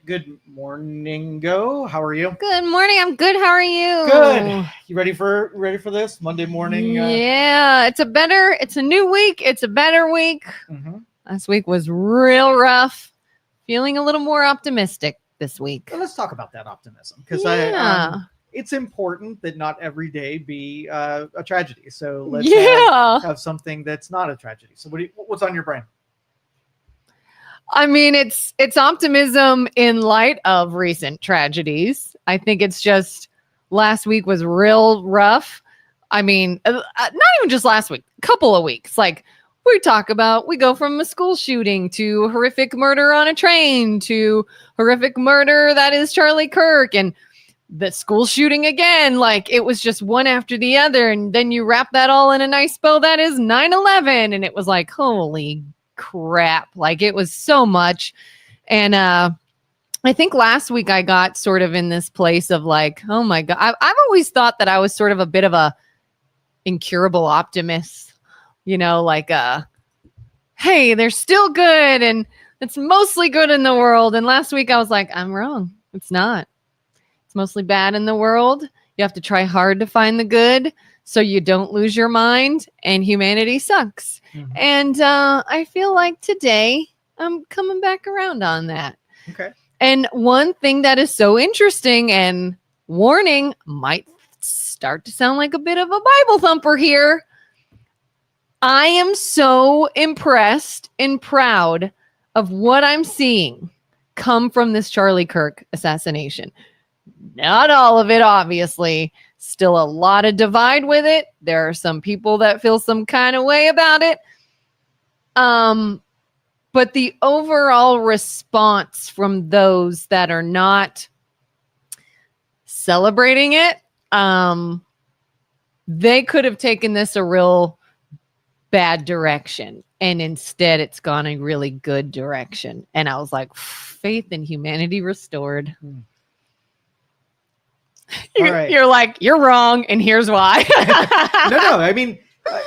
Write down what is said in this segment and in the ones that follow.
Good morning, Go. How are you? Good morning. I'm good. How are you? Good. You ready for this Monday morning? Yeah, it's a new week. It's a better week. Mhm. Last week was real rough. Feeling a little more optimistic this week. Well, let's talk about that optimism because it's important that not every day be a tragedy. So let's have something that's not a tragedy. So what's on your brain? I mean, it's optimism in light of recent tragedies. I think it's just last week was real rough. I mean, not even just last week, a couple of weeks. Like we go from a school shooting to horrific murder on a train to horrific murder that is Charlie Kirk and the school shooting again. Like it was just one after the other. And then you wrap that all in a nice bow that is 9/11. And it was like, holy crap. Like it was so much. And I think last week I got sort of in this place of like, oh my God. I've always thought that I was sort of a bit of a incurable optimist, like hey, they're still good and it's mostly good in the world. And last week I was like, I'm wrong. It's not. It's mostly bad in the world. You have to try hard to find the good so you don't lose your mind, and humanity sucks. Mm-hmm. And I feel like today I'm coming back around on that. Okay. And one thing that is so interesting, and warning, might start to sound like a bit of a Bible thumper here. I am so impressed and proud of what I'm seeing come from this Charlie Kirk assassination. Not all of it, obviously. Still a lot of divide with it. There are some people that feel some kind of way about it. But the overall response from those that are not celebrating it, they could have taken this a real bad direction. And instead, it's gone a really good direction. And I was like, faith in humanity restored. You're like, you're wrong, and here's why. No. I mean,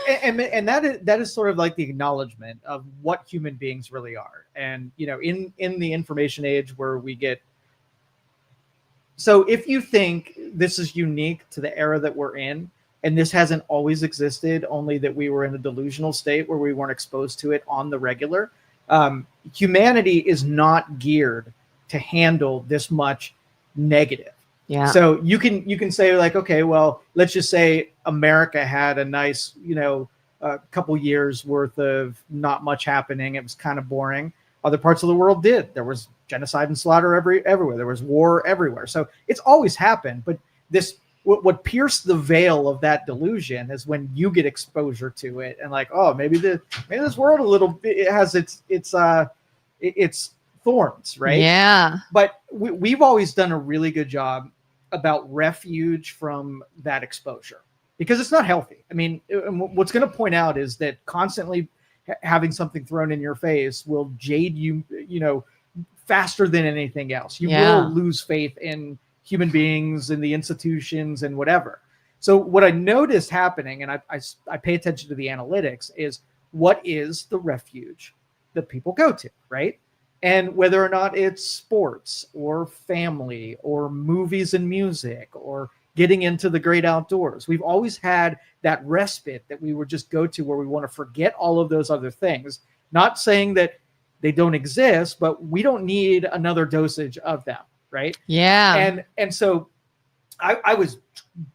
and that is sort of like the acknowledgement of what human beings really are. And in the information age where we get. So if you think this is unique to the era that we're in, and this hasn't always existed, only that we were in a delusional state where we weren't exposed to it on the regular, humanity is not geared to handle this much negative. Yeah. So you can say like, okay, well, let's just say America had a nice, couple years worth of not much happening. It was kind of boring. Other parts of the world did. There was genocide and slaughter everywhere. There was war everywhere. So it's always happened. But what pierced the veil of that delusion is when you get exposure to it and like, oh, maybe this world a little bit, it has its thorns, right? Yeah. But we've always done a really good job about refuge from that exposure because it's not healthy. I mean, what's going to point out is that constantly having something thrown in your face will jade you, faster than anything else. You will lose faith in human beings and the institutions and whatever. So what I noticed happening, and I pay attention to the analytics, is what is the refuge that people go to, right? And whether or not it's sports or family or movies and music or getting into the great outdoors, we've always had that respite that we would just go to where we want to forget all of those other things. Not saying that they don't exist, but we don't need another dosage of them, right? Yeah. And so I was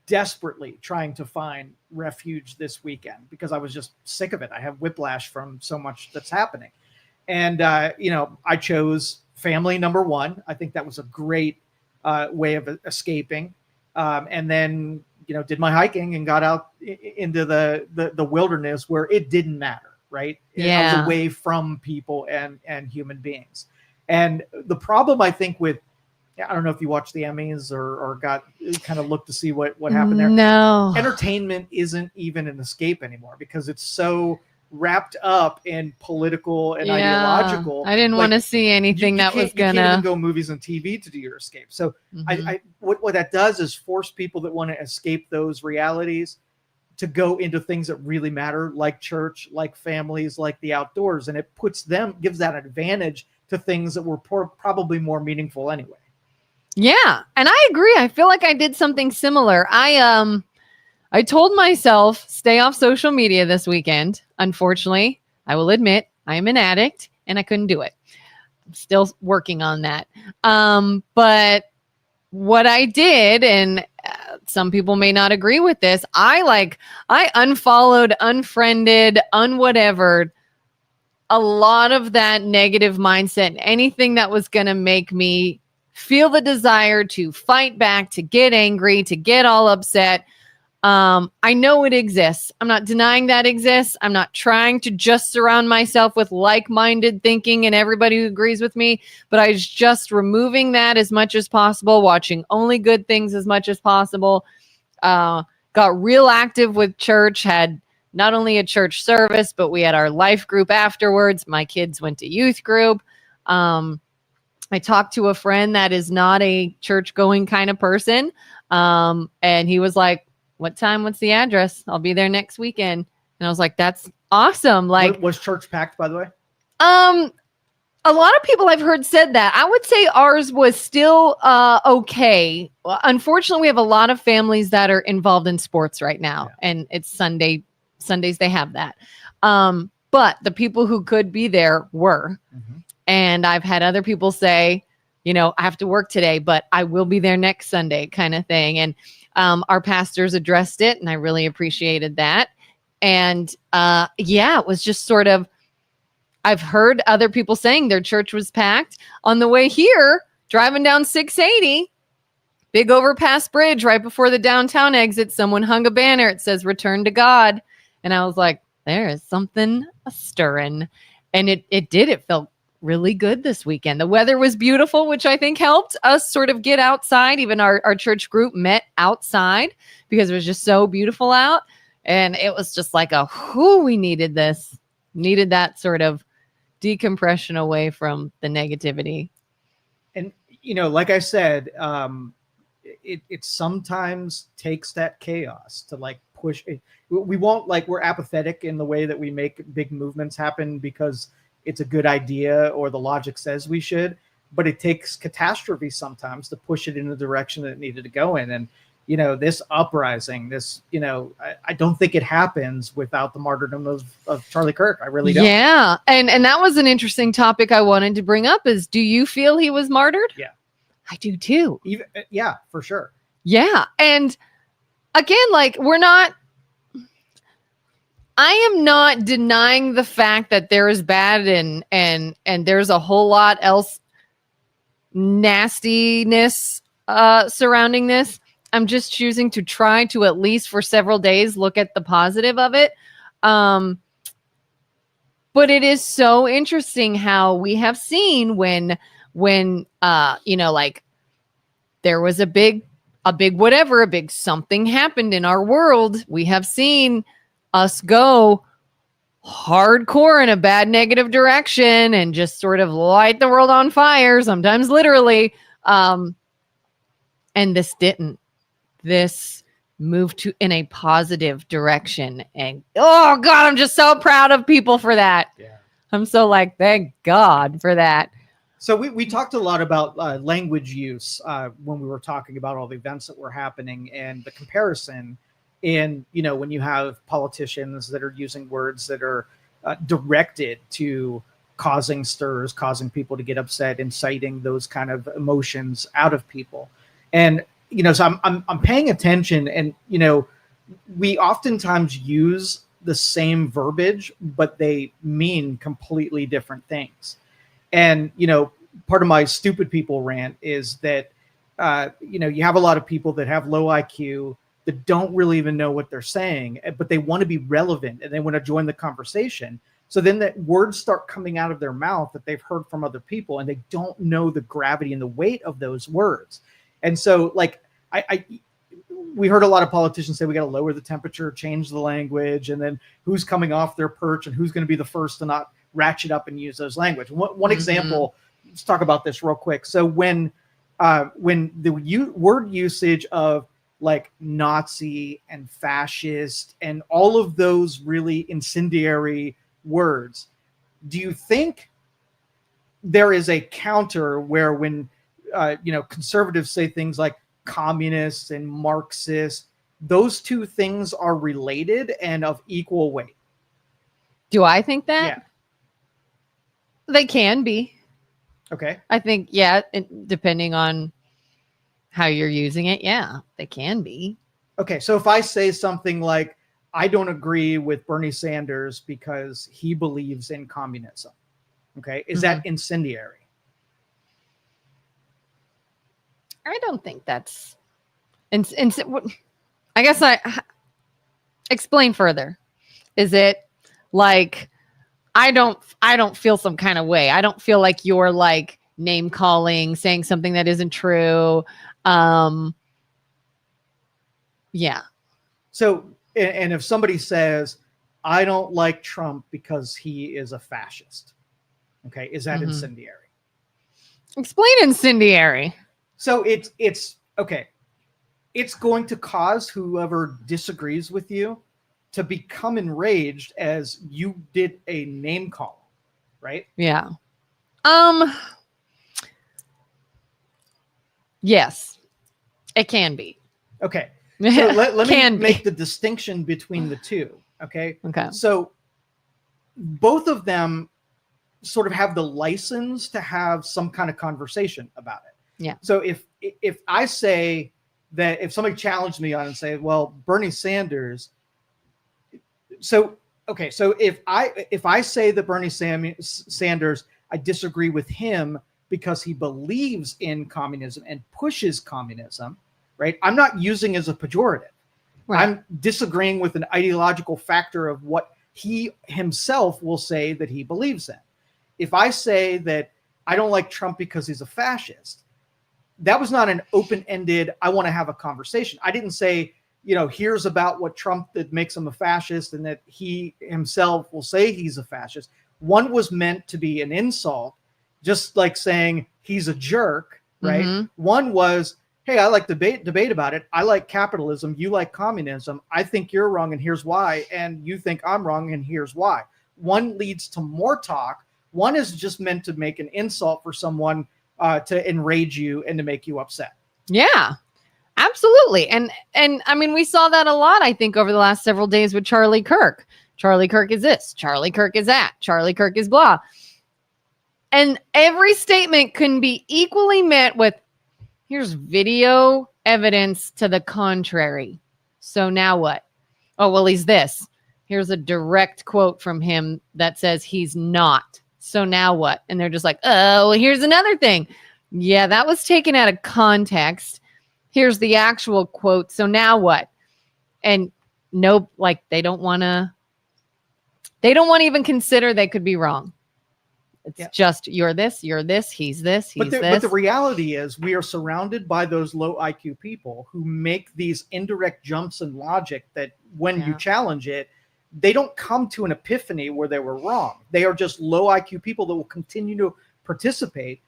desperately trying to find refuge this weekend because I was just sick of it. I have whiplash from so much that's happening. And, I chose family number one. I think that was a great way of escaping. And then, did my hiking and got out into the wilderness where it didn't matter, right? Yeah. I was away from people and human beings. And the problem, I think, with, I don't know if you watched the Emmys or got kind of looked to see what happened there. No. Entertainment isn't even an escape anymore because it's so wrapped up in political and ideological. I didn't want to see anything that was gonna. You can't even go movies and TV to do your escape. So what that does is force people that want to escape those realities to go into things that really matter, like church, like families, like the outdoors, and it gives that advantage to things that were probably more meaningful anyway. Yeah, and I agree. I feel like I did something similar. I told myself stay off social media this weekend. Unfortunately, I will admit I am an addict and I couldn't do it. I'm still working on that. But what I did, and some people may not agree with this, I unfollowed, unfriended, unwhatevered a lot of that negative mindset and anything that was going to make me feel the desire to fight back, to get angry, to get all upset. I know it exists. I'm not denying that exists. I'm not trying to just surround myself with like-minded thinking and everybody who agrees with me, but I was just removing that as much as possible, watching only good things as much as possible. Got real active with church, had not only a church service, but we had our life group afterwards. My kids went to youth group. I talked to a friend that is not a church-going kind of person, and he was like, what time? What's the address? I'll be there next weekend. And I was like, that's awesome. Like, was church packed, by the way? A lot of people I've heard said that. I would say ours was still okay. Well, unfortunately, we have a lot of families that are involved in sports right now, and it's Sundays they have that. But the people who could be there were. Mm-hmm. And I've had other people say, I have to work today, but I will be there next Sunday kind of thing. And our pastors addressed it, and I really appreciated that. And it was just sort of, I've heard other people saying their church was packed. On the way here, driving down 680, big overpass bridge right before the downtown exit, someone hung a banner. It says, "Return to God." And I was like, there is something stirring. And it did. It felt really good this weekend. The weather was beautiful, which I think helped us sort of get outside. Even our church group met outside because it was just so beautiful out. And it was just like we needed this, needed that sort of decompression away from the negativity. And, like I said, it sometimes takes that chaos to like push it. We won't we're apathetic in the way that we make big movements happen because it's a good idea or the logic says we should, but it takes catastrophe sometimes to push it in the direction that it needed to go in. And, this uprising, I don't think it happens without the martyrdom of Charlie Kirk. I really don't. Yeah. And that was an interesting topic I wanted to bring up is, do you feel he was martyred? Yeah. I do too. Yeah, for sure. Yeah. And again, I am not denying the fact that there is bad and there's a whole lot else nastiness surrounding this. I'm just choosing to try to, at least for several days, look at the positive of it. But it is so interesting how we have seen when there was a big whatever, a big something happened in our world. We have seen us go hardcore in a bad negative direction and just sort of light the world on fire, sometimes literally. And this didn't. This moved in a positive direction. And oh God, I'm just so proud of people for that. Yeah. I'm so thank God for that. So we talked a lot about language use when we were talking about all the events that were happening and the comparison. And, when you have politicians that are using words that are directed to causing stirs, causing people to get upset, inciting those kind of emotions out of people. And, so I'm paying attention and, we oftentimes use the same verbiage, but they mean completely different things. And, part of my stupid people rant is that, you have a lot of people that have low IQ that don't really even know what they're saying, but they want to be relevant and they want to join the conversation. So then that words start coming out of their mouth that they've heard from other people and they don't know the gravity and the weight of those words. And so we heard a lot of politicians say we got to lower the temperature, change the language, and then who's coming off their perch and who's going to be the first to not ratchet up and use those language. One example, let's talk about this real quick. So when the word usage of Nazi and fascist and all of those really incendiary words, do you think there is a counter where when conservatives say things like communists and Marxists, those two things are related and of equal weight. Do I think that? Yeah. They can be. Okay. I think, depending on how you're using it, they can be. Okay, so if I say something like, I don't agree with Bernie Sanders because he believes in communism, okay, is that incendiary? I don't think that's... I guess explain further. Is it like, I don't feel some kind of way. I don't feel like you're like name calling, saying something that isn't true. Yeah. So, and if somebody says, I don't like Trump because he is a fascist, okay, is that incendiary? Explain incendiary. So it's okay. It's going to cause whoever disagrees with you to become enraged as you did a name call, right? Yeah. Yes, it can be. Okay. So let me make the distinction between the two. Okay. Okay. So both of them sort of have the license to have some kind of conversation about it. Yeah. So if I say that, if somebody challenged me on and say, well, Bernie Sanders. So if I say that Bernie Sanders, I disagree with him because he believes in communism and pushes communism, right? I'm not using as a pejorative. Right. I'm disagreeing with an ideological factor of what he himself will say that he believes in. If I say that I don't like Trump because he's a fascist, that was not an open-ended, I want to have a conversation. I didn't say, here's about what Trump that makes him a fascist and that he himself will say he's a fascist. One was meant to be an insult, just like saying he's a jerk, right? Mm-hmm. One was, hey, I like debate about it. I like capitalism. You like communism. I think you're wrong and here's why. And you think I'm wrong and here's why. One leads to more talk. One is just meant to make an insult for someone to enrage you and to make you upset. Yeah, absolutely. And I mean, we saw that a lot, I think, over the last several days with Charlie Kirk. Charlie Kirk is this. Charlie Kirk is that. Charlie Kirk is blah. And every statement can be equally met with, here's video evidence to the contrary. So now what? Oh, well, he's this. Here's a direct quote from him that says he's not. So now what? And they're just like, oh, well, here's another thing. Yeah, that was taken out of context. Here's the actual quote. So now what? And no, like they don't want to even consider they could be wrong. It's just you're this, he's this, he's this. But the reality is we are surrounded by those low IQ people who make these indirect jumps in logic that when you challenge it, they don't come to an epiphany where they were wrong. They are just low IQ people that will continue to participate,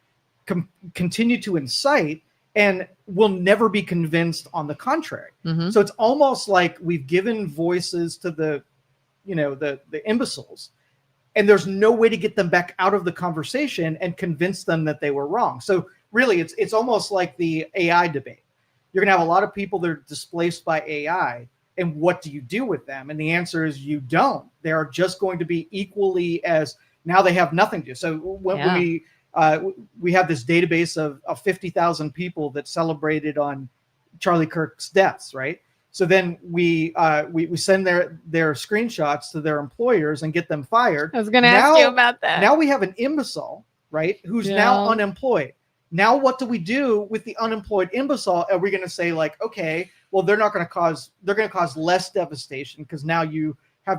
continue to incite, and will never be convinced on the contrary. Mm-hmm. So it's almost like we've given voices to the imbeciles, and there's no way to get them back out of the conversation and convince them that they were wrong. So really, it's almost like the AI debate. You're going to have a lot of people that are displaced by AI. And what do you do with them? And the answer is you don't. They are just going to be equally as, now they have nothing to do. So when we have this database of 50,000 people that celebrated on Charlie Kirk's deaths, right? So then we send their screenshots to their employers and get them fired. I was going to ask you about that. Now we have an imbecile, right, who's now unemployed. Now what do we do with the unemployed imbecile? Are we going to say like, okay, well, they're going to cause less devastation because now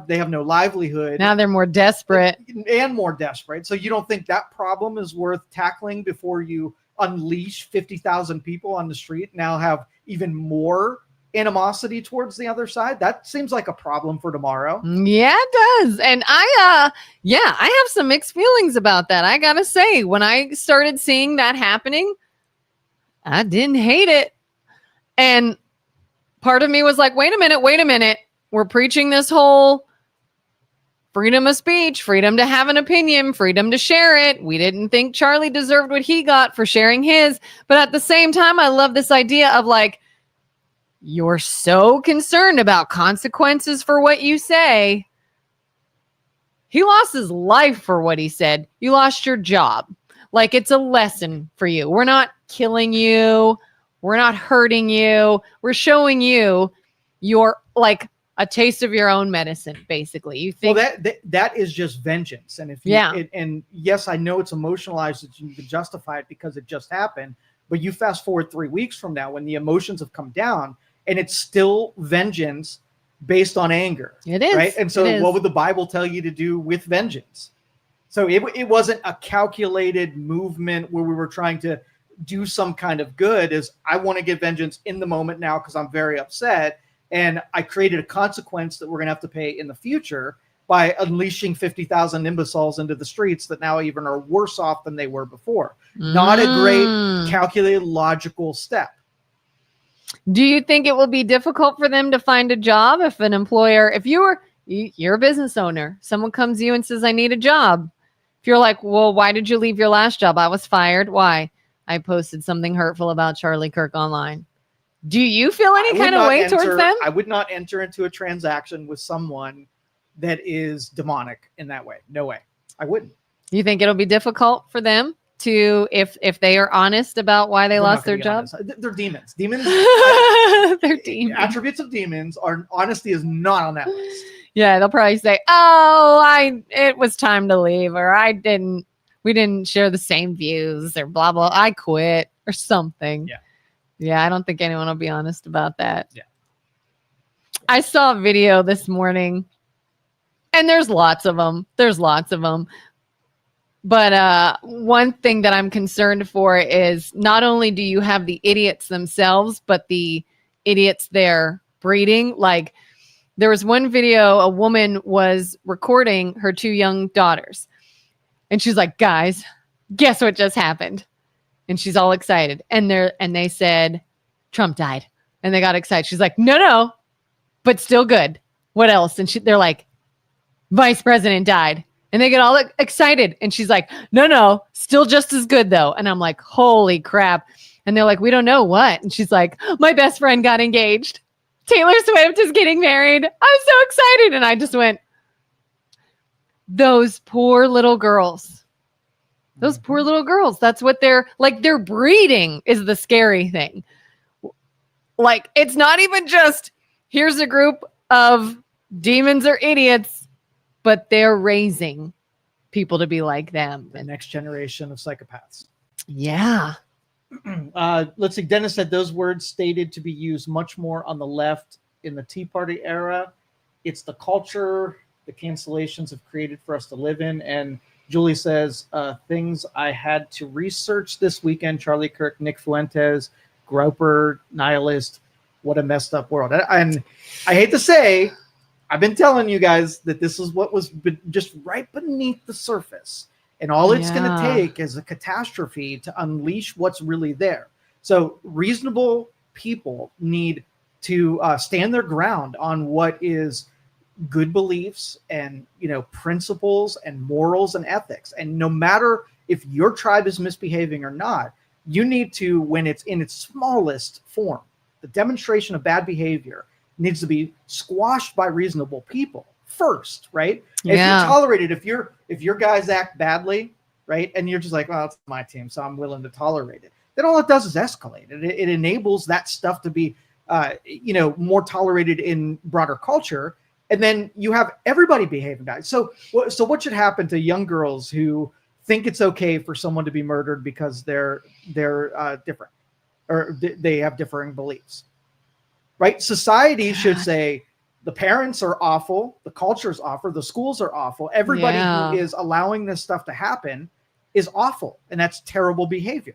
they have no livelihood. Now they're more desperate. And more desperate. So you don't think that problem is worth tackling before you unleash 50,000 people on the street, now have even more animosity towards the other side? That seems like a problem for tomorrow. Yeah, it does. And I have some mixed feelings about that. I got to say, when I started seeing that happening, I didn't hate it. And part of me was like, wait a minute. We're preaching this whole freedom of speech, freedom to have an opinion, freedom to share it. We didn't think Charlie deserved what he got for sharing his. But at the same time, I love this idea of like, you're so concerned about consequences for what you say. He lost his life for what he said. You lost your job. Like, it's a lesson for you. We're not killing you. We're not hurting you. We're showing you your, like, a taste of your own medicine, basically. You think that is just vengeance. And if you, and yes, I know it's emotionalized that you can justify it because it just happened, but you fast forward 3 weeks from now when the emotions have come down and it's still vengeance based on anger. It is. Right. And so what would the Bible tell you to do with vengeance? So it wasn't a calculated movement where we were trying to do some kind of good. Is I want to get vengeance in the moment now because I'm very upset. And I created a consequence that we're going to have to pay in the future by unleashing 50,000 imbeciles into the streets that now even are worse off than they were before. Not a great calculated, logical step. Do you think it will be difficult for them to find a job if an employer, if you're a business owner, someone comes to you and says, I need a job. If you're like, well, why did you leave your last job? I was fired. Why? I posted something hurtful about Charlie Kirk online. Do you feel any kind of way towards them? I would not enter into a transaction with someone that is demonic in that way. No way. I wouldn't. You think it'll be difficult for them to, if they are honest about why they lost their job? They're demons. Demons. They're demons. Attributes of demons are honesty is not on that list. Yeah, they'll probably say, "Oh, it was time to leave," or we didn't share the same views, or blah blah. I quit, or something. Yeah, I don't think anyone will be honest about that. Yeah. I saw a video this morning, and there's lots of them. But one thing that I'm concerned for is not only do you have the idiots themselves, but the idiots they're breeding. Like, there was one video, a woman was recording her 2 young daughters. And she's like, guys, guess what just happened? And she's all excited. And they said, Trump died. And they got excited. She's like, no, but still good. What else? And they're like, Vice President died. And they get all excited. And she's like, no, still just as good, though. And I'm like, holy crap. And they're like, we don't know what. And she's like, my best friend got engaged. Taylor Swift is getting married. I'm so excited. And I just went, those poor little girls. Those poor little girls. That's what they're breeding is the scary thing. Like, it's not even just here's a group of demons or idiots, but they're raising people to be like them. The next generation of psychopaths. Yeah. Let's see. Dennis said those words stated to be used much more on the left in the Tea Party era. It's the culture the cancellations have created for us to live in. And Julie says, things I had to research this weekend: Charlie Kirk, Nick Fuentes, Groper, Nihilist. What a messed up world. And I hate to say, I've been telling you guys that this is what was just right beneath the surface. And all it's going to take is a catastrophe to unleash what's really there. So reasonable people need to stand their ground on what is good beliefs and, principles and morals and ethics. And no matter if your tribe is misbehaving or not, you need to, when it's in its smallest form, the demonstration of bad behavior needs to be squashed by reasonable people first, right? Yeah. If you tolerate it, if your guys act badly, right, and you're just like, well, it's my team, so I'm willing to tolerate it, then all it does is escalate. It enables that stuff to be, more tolerated in broader culture, and then you have everybody behaving bad. So what should happen to young girls who think it's okay for someone to be murdered because they're different, or they have differing beliefs, right? Society should say, the parents are awful, the culture is awful, the schools are awful. Everybody who is allowing this stuff to happen is awful, and that's terrible behavior.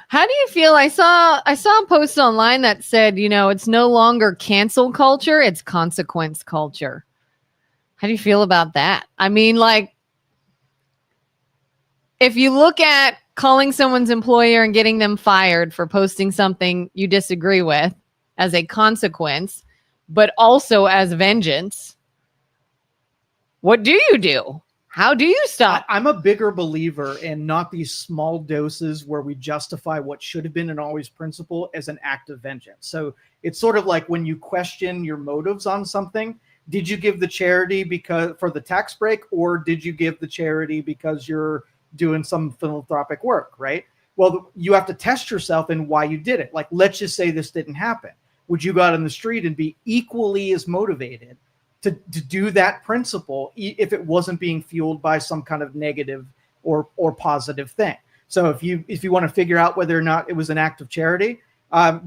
How do you feel? I saw a post online that said, it's no longer cancel culture, it's consequence culture. How do you feel about that? I mean, like, if you look at calling someone's employer and getting them fired for posting something you disagree with as a consequence, but also as vengeance, What do you do? How do you stop? I'm a bigger believer in not these small doses where we justify what should have been an always principle as an act of vengeance. So it's sort of like when you question your motives on something. Did you give the charity because for the tax break, or did you give the charity because you're doing some philanthropic work, right? Well, you have to test yourself in why you did it. Like, let's just say this didn't happen. Would you go out in the street and be equally as motivated to do that principle if it wasn't being fueled by some kind of negative or positive thing? So if you want to figure out whether or not it was an act of charity,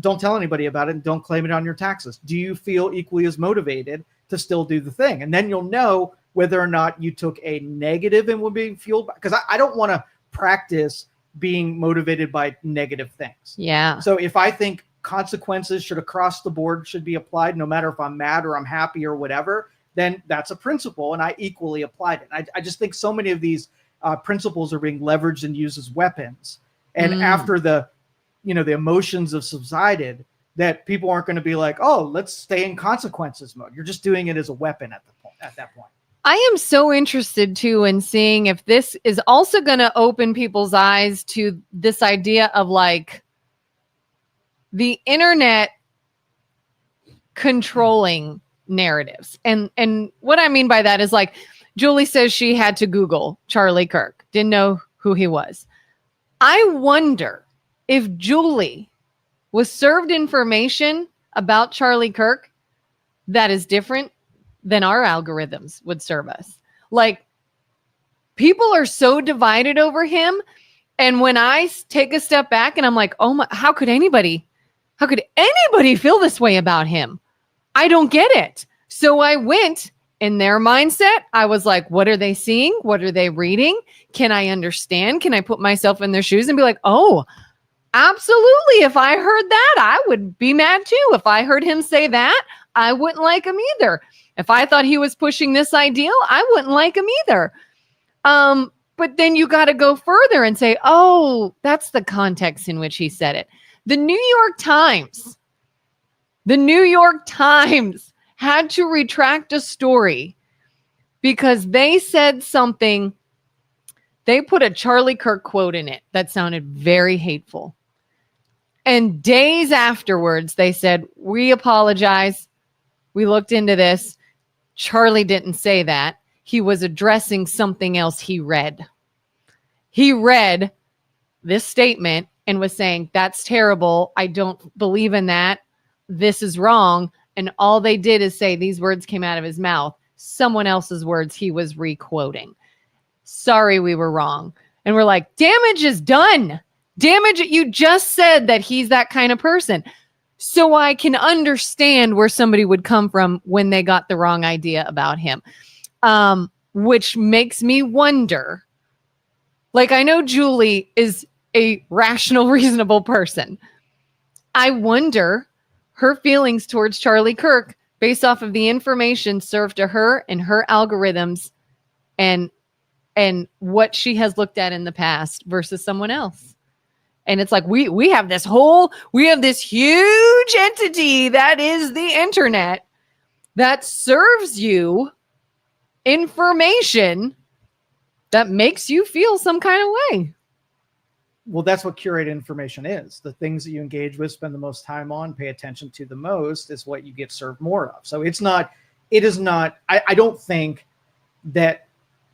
don't tell anybody about it and don't claim it on your taxes. Do you feel equally as motivated to still do the thing? And then you'll know whether or not you took a negative and were being fueled by, because I don't want to practice being motivated by negative things. Yeah. So if I think consequences should across the board should be applied, no matter if I'm mad or I'm happy or whatever, then that's a principle, and I equally applied it. I just think so many of these principles are being leveraged and used as weapons. And after the emotions have subsided, that people aren't going to be like, oh, let's stay in consequences mode. You're just doing it as a weapon at that point. I am so interested too in seeing if this is also going to open people's eyes to this idea of like the internet controlling narratives. And what I mean by that is, like, Julie says she had to Google Charlie Kirk, didn't know who he was. I wonder if Julie was served information about Charlie Kirk that is different than our algorithms would serve us. Like, people are so divided over him. And when I take a step back and I'm like, oh my, how could anybody feel this way about him? I don't get it. So I went in their mindset. I was like, what are they seeing? What are they reading? Can I understand? Can I put myself in their shoes and be like, oh, absolutely. If I heard that, I would be mad too. If I heard him say that, I wouldn't like him either. If I thought he was pushing this ideal, I wouldn't like him either. But then you got to go further and say, oh, that's the context in which he said it. The New York Times had to retract a story because they said something. They put a Charlie Kirk quote in it that sounded very hateful. And days afterwards, they said, we apologize. We looked into this. Charlie didn't say that. He was addressing something else he read. He read this statement and was saying, that's terrible. I don't believe in that. This is wrong. And all they did is say these words came out of his mouth. Someone else's words he was re-quoting. Sorry, we were wrong. And we're like, damage is done. Damage, you just said that he's that kind of person. So I can understand where somebody would come from when they got the wrong idea about him. Which makes me wonder, like, I know Julie is a rational, reasonable person. I wonder her feelings towards Charlie Kirk based off of the information served to her and her algorithms and what she has looked at in the past versus someone else. And it's like, we have this huge entity that is the internet that serves you information that makes you feel some kind of way. Well, that's what curated information is. The things that you engage with, spend the most time on, pay attention to the most is what you get served more of. So I don't think that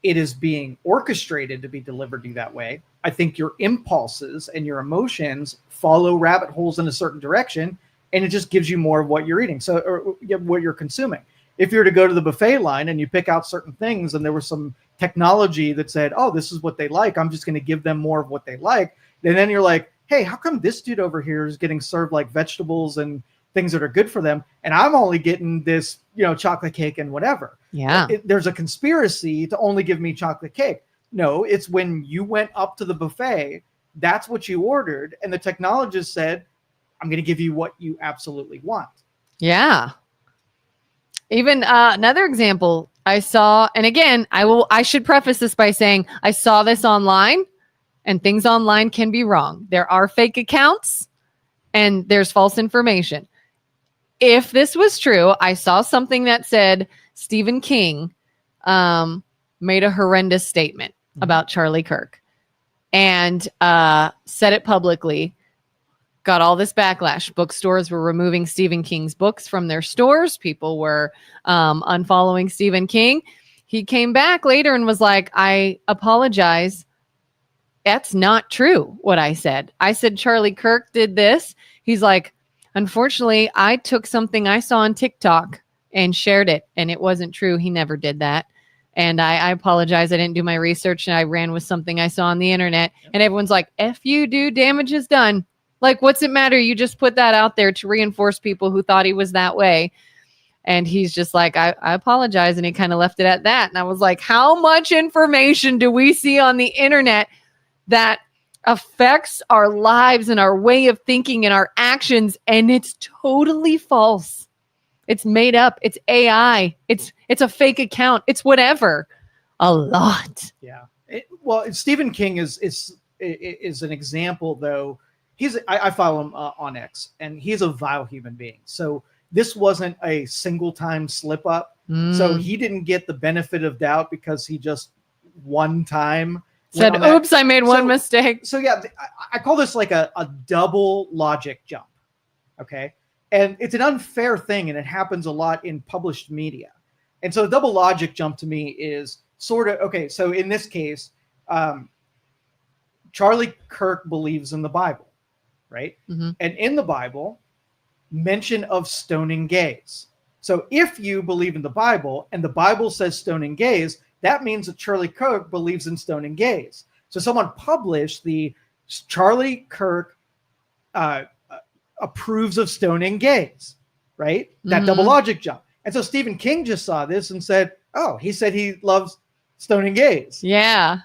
it is being orchestrated to be delivered to you that way. I think your impulses and your emotions follow rabbit holes in a certain direction, and it just gives you more of what you're eating. So, or what you're consuming. If you're to go to the buffet line and you pick out certain things and there was some technology that said, oh, this is what they like, I'm just going to give them more of what they like. And then you're like, hey, how come this dude over here is getting served like vegetables and things that are good for them, and I'm only getting this, chocolate cake and whatever? Yeah. There's a conspiracy to only give me chocolate cake. No, it's when you went up to the buffet, that's what you ordered, and the technologist said, I'm going to give you what you absolutely want. Yeah. Even another example I saw, and again, I should preface this by saying I saw this online, and things online can be wrong. There are fake accounts and there's false information. If this was true, I saw something that said Stephen King made a horrendous statement about Charlie Kirk and said it publicly. Got all this backlash. Bookstores were removing Stephen King's books from their stores. People were unfollowing Stephen King. He came back later and was like, I apologize. That's not true, what I said. I said Charlie Kirk did this. He's like, unfortunately, I took something I saw on TikTok and shared it, and it wasn't true. He never did that. And I apologize. I didn't do my research, and I ran with something I saw on the internet. And everyone's like, F you, dude, damage is done. Like, what's it matter? You just put that out there to reinforce people who thought he was that way. And he's just like, I apologize. And he kind of left it at that. And I was like, how much information do we see on the internet that affects our lives and our way of thinking and our actions? And it's totally false. It's made up. It's AI. It's a fake account. It's whatever. A lot. Yeah. Well, Stephen King is an example, though. I follow him on X, and he's a vile human being. So this wasn't a single time slip up. So he didn't get the benefit of doubt because he just one time said, oops, I made one mistake. So yeah, I call this like a double logic jump. Okay. And it's an unfair thing, and it happens a lot in published media. And so the double logic jump to me is sort of, okay, so in this case, Charlie Kirk believes in the Bible, right? Mm-hmm. And in the Bible, mention of stoning gays. So if you believe in the Bible and the Bible says stoning gays, that means that Charlie Kirk believes in stoning gays. So someone published the Charlie Kirk approves of stoning gays, right? That double logic jump. And so Stephen King just saw this and said, oh, he said he loves stoning gays. Yeah.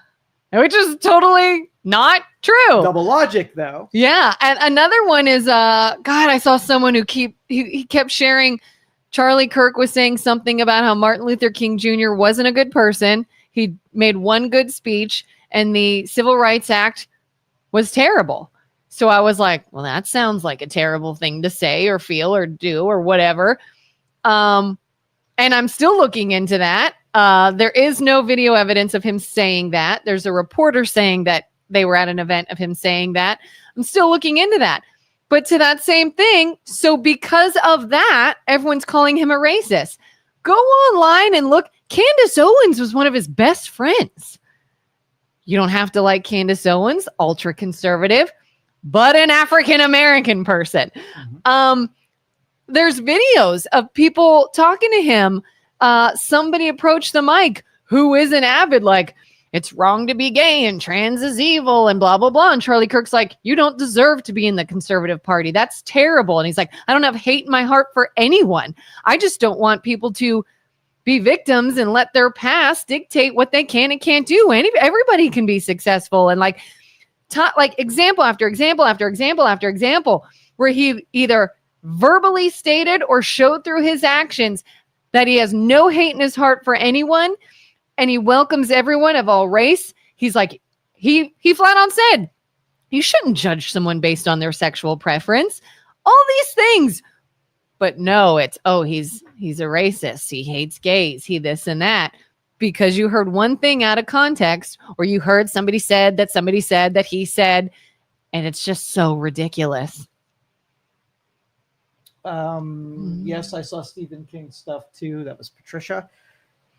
Which is totally not true. Double logic, though. Yeah. And another one is, God, I saw someone who he kept sharing. Charlie Kirk was saying something about how Martin Luther King Jr. wasn't a good person. He made one good speech, and the Civil Rights Act was terrible. So I was like, well, that sounds like a terrible thing to say or feel or do or whatever. And I'm still looking into that. There is no video evidence of him saying that. There's a reporter saying that they were at an event of him saying that. I'm still looking into that. But to that same thing, so because of that, everyone's calling him a racist. Go online and look. Candace Owens was one of his best friends. You don't have to like Candace Owens, ultra conservative, but an African-American person. Mm-hmm. There's videos of people talking to him. Somebody approached the mic who is an avid, like, it's wrong to be gay and trans is evil and blah, blah, blah. And Charlie Kirk's like, you don't deserve to be in the conservative party. That's terrible. And he's like, I don't have hate in my heart for anyone. I just don't want people to be victims and let their past dictate what they can and can't do. Everybody can be successful. And like example after example after example after example, where he either verbally stated or showed through his actions that he has no hate in his heart for anyone, and he welcomes everyone of all race. He's like, he flat on said, you shouldn't judge someone based on their sexual preference. All these things. But no, it's, oh, he's a racist. He hates gays. He this and that. Because you heard one thing out of context, or you heard somebody said that he said, and it's just so ridiculous. Yes, I saw Stephen King stuff too. That was Patricia.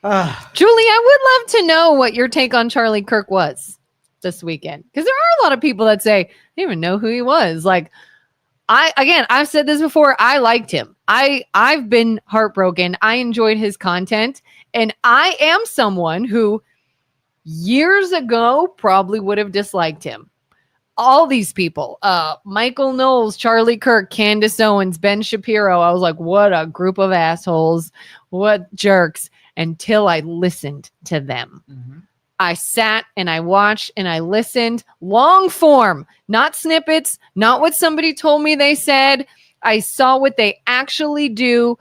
Julie, I would love to know what your take on Charlie Kirk was this weekend. Because there are a lot of people that say, I didn't even know who he was. Like, I've said this before. I liked him. I've been heartbroken. I enjoyed his content. And I am someone who years ago probably would have disliked him. All these people, Michael Knowles, Charlie Kirk, Candace Owens, Ben Shapiro. I was like, what a group of assholes. What jerks. Until I listened to them. Mm-hmm. I sat and I watched and I listened. Long form, not snippets, not what somebody told me they said. I saw what they actually do,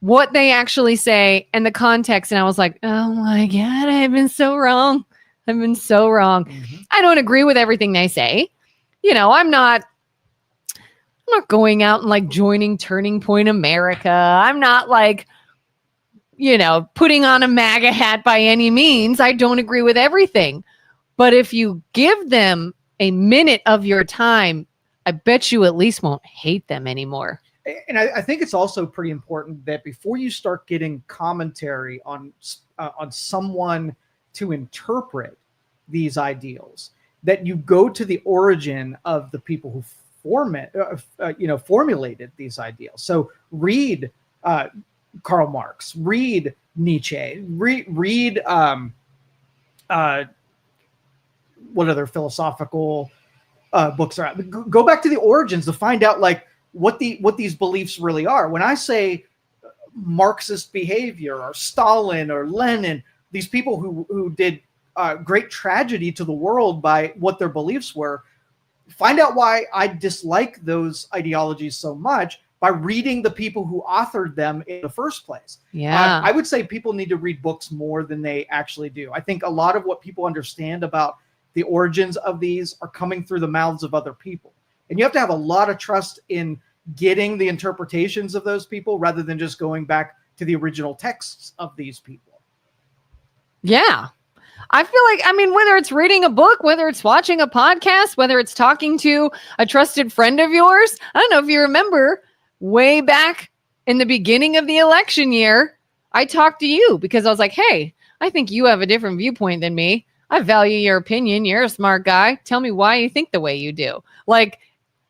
what they actually say, and the context. And I was like, oh my God, I've been so wrong. Mm-hmm. I don't agree with everything they say. You know, I'm not going out and like joining Turning Point America. I'm not like putting on a MAGA hat by any means. I don't agree with everything. But if you give them a minute of your time, I bet you at least won't hate them anymore. And I think it's also pretty important that before you start getting commentary on someone to interpret these ideals, that you go to the origin of the people who formulated these ideals. So read Karl Marx, read Nietzsche, read what other philosophical books are out. Go back to the origins to find out like what these beliefs really are. When I say Marxist behavior or Stalin or Lenin, these people who did great tragedy to the world by what their beliefs were, find out why I dislike those ideologies so much by reading the people who authored them in the first place. Yeah. I would say people need to read books more than they actually do. I think a lot of what people understand about the origins of these are coming through the mouths of other people. And you have to have a lot of trust in getting the interpretations of those people rather than just going back to the original texts of these people. Yeah. I feel like, whether it's reading a book, whether it's watching a podcast, whether it's talking to a trusted friend of yours, I don't know if you remember way back in the beginning of the election year, I talked to you because I was like, hey, I think you have a different viewpoint than me. I value your opinion. You're a smart guy. Tell me why you think the way you do. Like,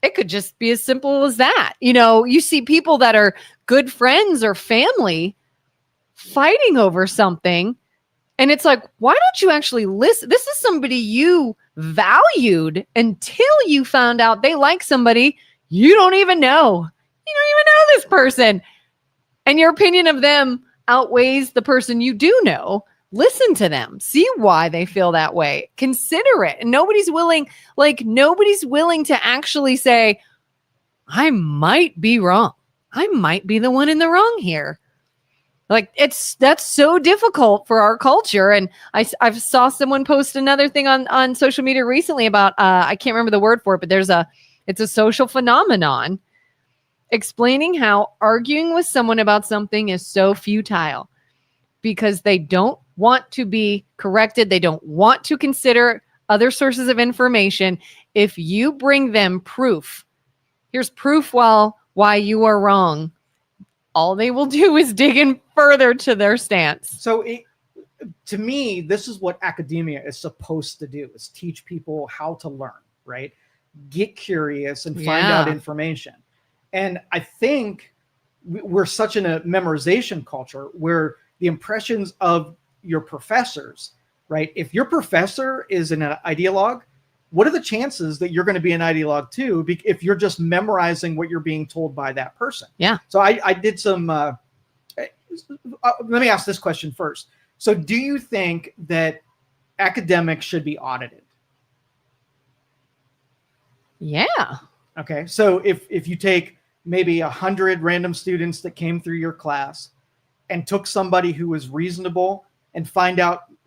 it could just be as simple as that. You see people that are good friends or family fighting over something. And it's like, why don't you actually listen? This is somebody you valued until you found out they like somebody you don't even know. You don't even know this person. And your opinion of them outweighs the person you do know. Listen to them. See why they feel that way. Consider it. And nobody's willing to actually say, I might be wrong. I might be the one in the wrong here. Like that's so difficult for our culture. And I saw someone post another thing on social media recently about, I can't remember the word for it, but it's a social phenomenon explaining how arguing with someone about something is so futile because they don't want to be corrected. They don't want to consider other sources of information. If you bring them proof, here's proof why you are wrong, all they will do is dig in further to their stance. So to me, this is what academia is supposed to do, is teach people how to learn, right? Get curious and find out information. And I think we're such in a memorization culture where the impressions of your professors, right? If your professor is an ideologue, what are the chances that you're going to be an ideologue too, if you're just memorizing what you're being told by that person? Yeah. So I did some, let me ask this question first. So do you think that academics should be audited? Yeah. Okay. So if you take maybe 100 random students that came through your class and took somebody who was reasonable and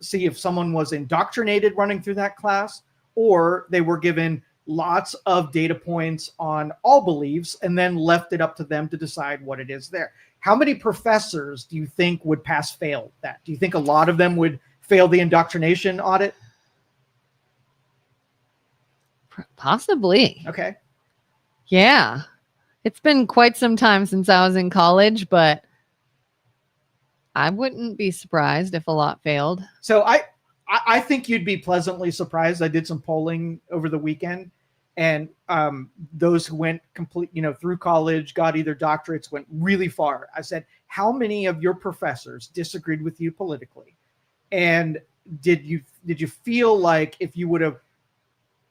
see if someone was indoctrinated running through that class, or they were given lots of data points on all beliefs and then left it up to them to decide what it is there. How many professors do you think would pass-fail that? Do you think a lot of them would fail the indoctrination audit? Possibly. Okay. Yeah. It's been quite some time since I was in college, but I wouldn't be surprised if a lot failed. So I think you'd be pleasantly surprised. I did some polling over the weekend, and those who went through college, got either doctorates, went really far. I said, how many of your professors disagreed with you politically? And did you feel like if you would have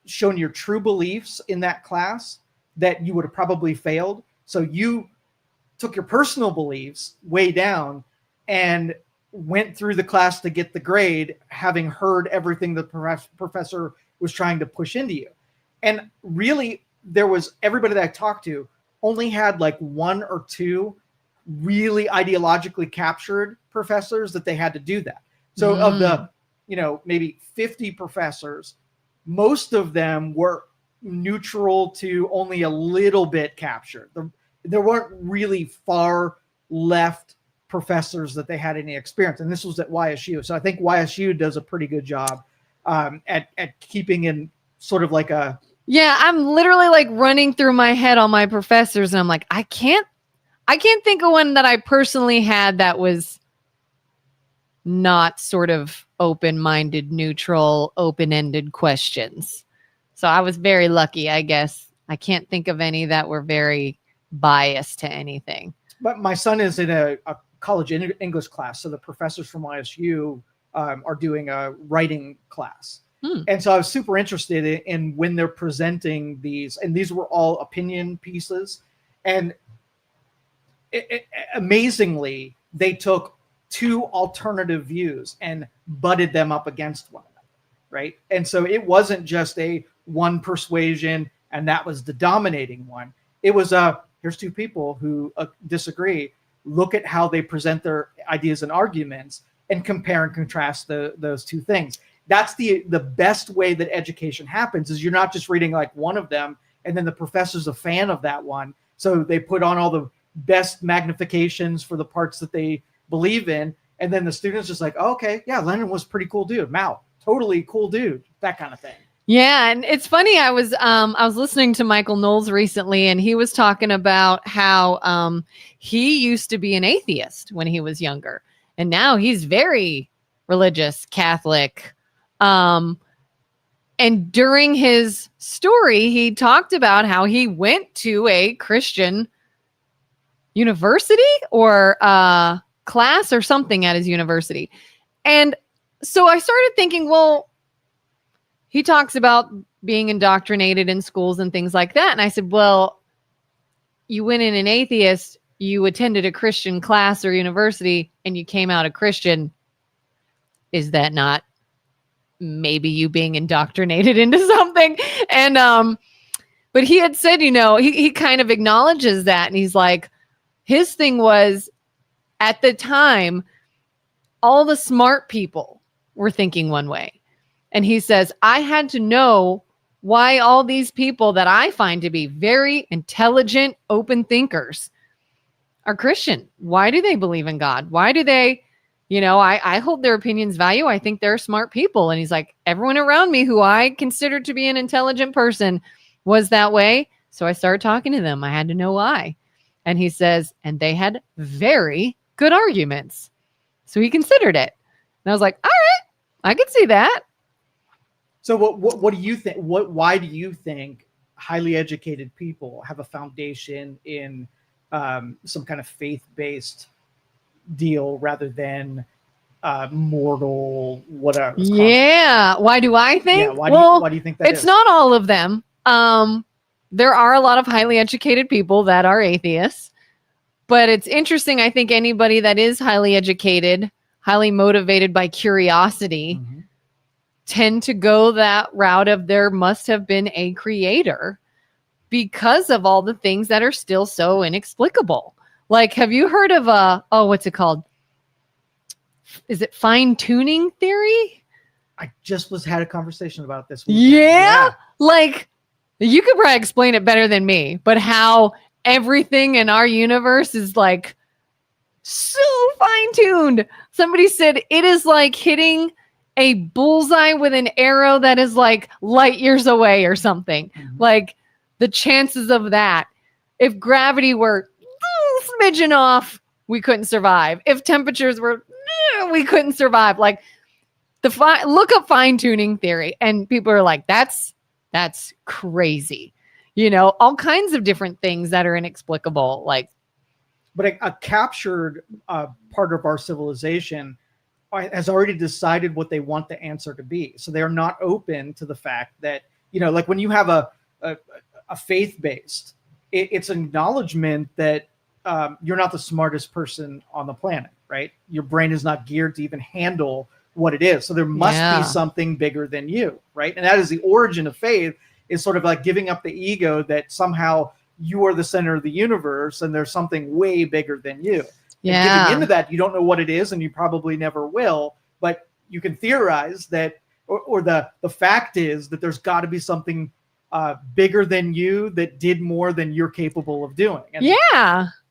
shown your true beliefs in that class, that you would have probably failed? So you took your personal beliefs way down and went through the class to get the grade, having heard everything the professor was trying to push into you. And really, everybody that I talked to only had like one or two really ideologically captured professors that they had to do that. So of the, maybe 50 professors, most of them were neutral to only a little bit captured. There weren't really far left professors that they had any experience. And this was at YSU. So I think YSU does a pretty good job at keeping in sort of like a. Yeah, I'm literally like running through my head all my professors, and I'm like, I can't think of one that I personally had that was not sort of open-minded, neutral, open-ended questions. So I was very lucky, I guess. I can't think of any that were very biased to anything. But my son is in a college English class, so the professors from YSU are doing a writing class. And so I was super interested in when they're presenting these, and these were all opinion pieces. And amazingly, they took two alternative views and butted them up against one another, right? And so it wasn't just a one persuasion and that was the dominating one. It was here's two people who disagree. Look at how they present their ideas and arguments and compare and contrast those two things. That's the best way that education happens, is you're not just reading like one of them and then the professor's a fan of that one, so they put on all the best magnifications for the parts that they believe in, and then the students just like, oh, okay, yeah, Lenin was pretty cool dude. Mao, totally cool dude, that kind of thing. Yeah, and it's funny. I was listening to Michael Knowles recently, and he was talking about how he used to be an atheist when he was younger, and now he's very religious, Catholic. And during his story, he talked about how he went to a Christian university or class or something at his university. And so I started thinking, well, he talks about being indoctrinated in schools and things like that. And I said, well, you went in an atheist, you attended a Christian class or university, and you came out a Christian. Is that not maybe you being indoctrinated into something? And but he had said, he kind of acknowledges that, and he's like, his thing was, at the time, all the smart people were thinking one way. And he says, I had to know why all these people that I find to be very intelligent, open thinkers are Christian. Why do they believe in God? Why do they, I hold their opinions value. I think they're smart people. And he's like, everyone around me who I considered to be an intelligent person was that way. So I started talking to them. I had to know why. And he says, and they had very good arguments. So he considered it. And I was like, all right, I can see that. So what do you think? Why do you think highly educated people have a foundation in some kind of faith-based deal rather than mortal whatever? Yeah. Why do I think? Yeah, why do you think that it's not all of them. There are a lot of highly educated people that are atheists, but it's interesting. I think anybody that is highly educated, highly motivated by curiosity, tend to go that route of there must have been a creator because of all the things that are still so inexplicable. Like, have you heard of what's it called? Is it fine-tuning theory? I just had a conversation about this weekend. Yeah. Like, you could probably explain it better than me, but how everything in our universe is like so fine-tuned. Somebody said it is like hitting a bullseye with an arrow that is like light years away or something. Like, the chances of that, if gravity were a smidgen off, we couldn't survive. If temperatures were, we couldn't survive. Like, look up fine-tuning theory, and people are like, that's crazy. All kinds of different things that are inexplicable. Like, but a captured part of our civilization has already decided what they want the answer to be. So they're not open to the fact that, like when you have a faith-based, it's an acknowledgement that you're not the smartest person on the planet, right? Your brain is not geared to even handle what it is. So there must be something bigger than you, right? And that is the origin of faith, is sort of like giving up the ego that somehow you are the center of the universe and there's something way bigger than you. Yeah. And getting into that, you don't know what it is, and you probably never will, but you can theorize that, or the fact is that there's got to be something bigger than you that did more than you're capable of doing. And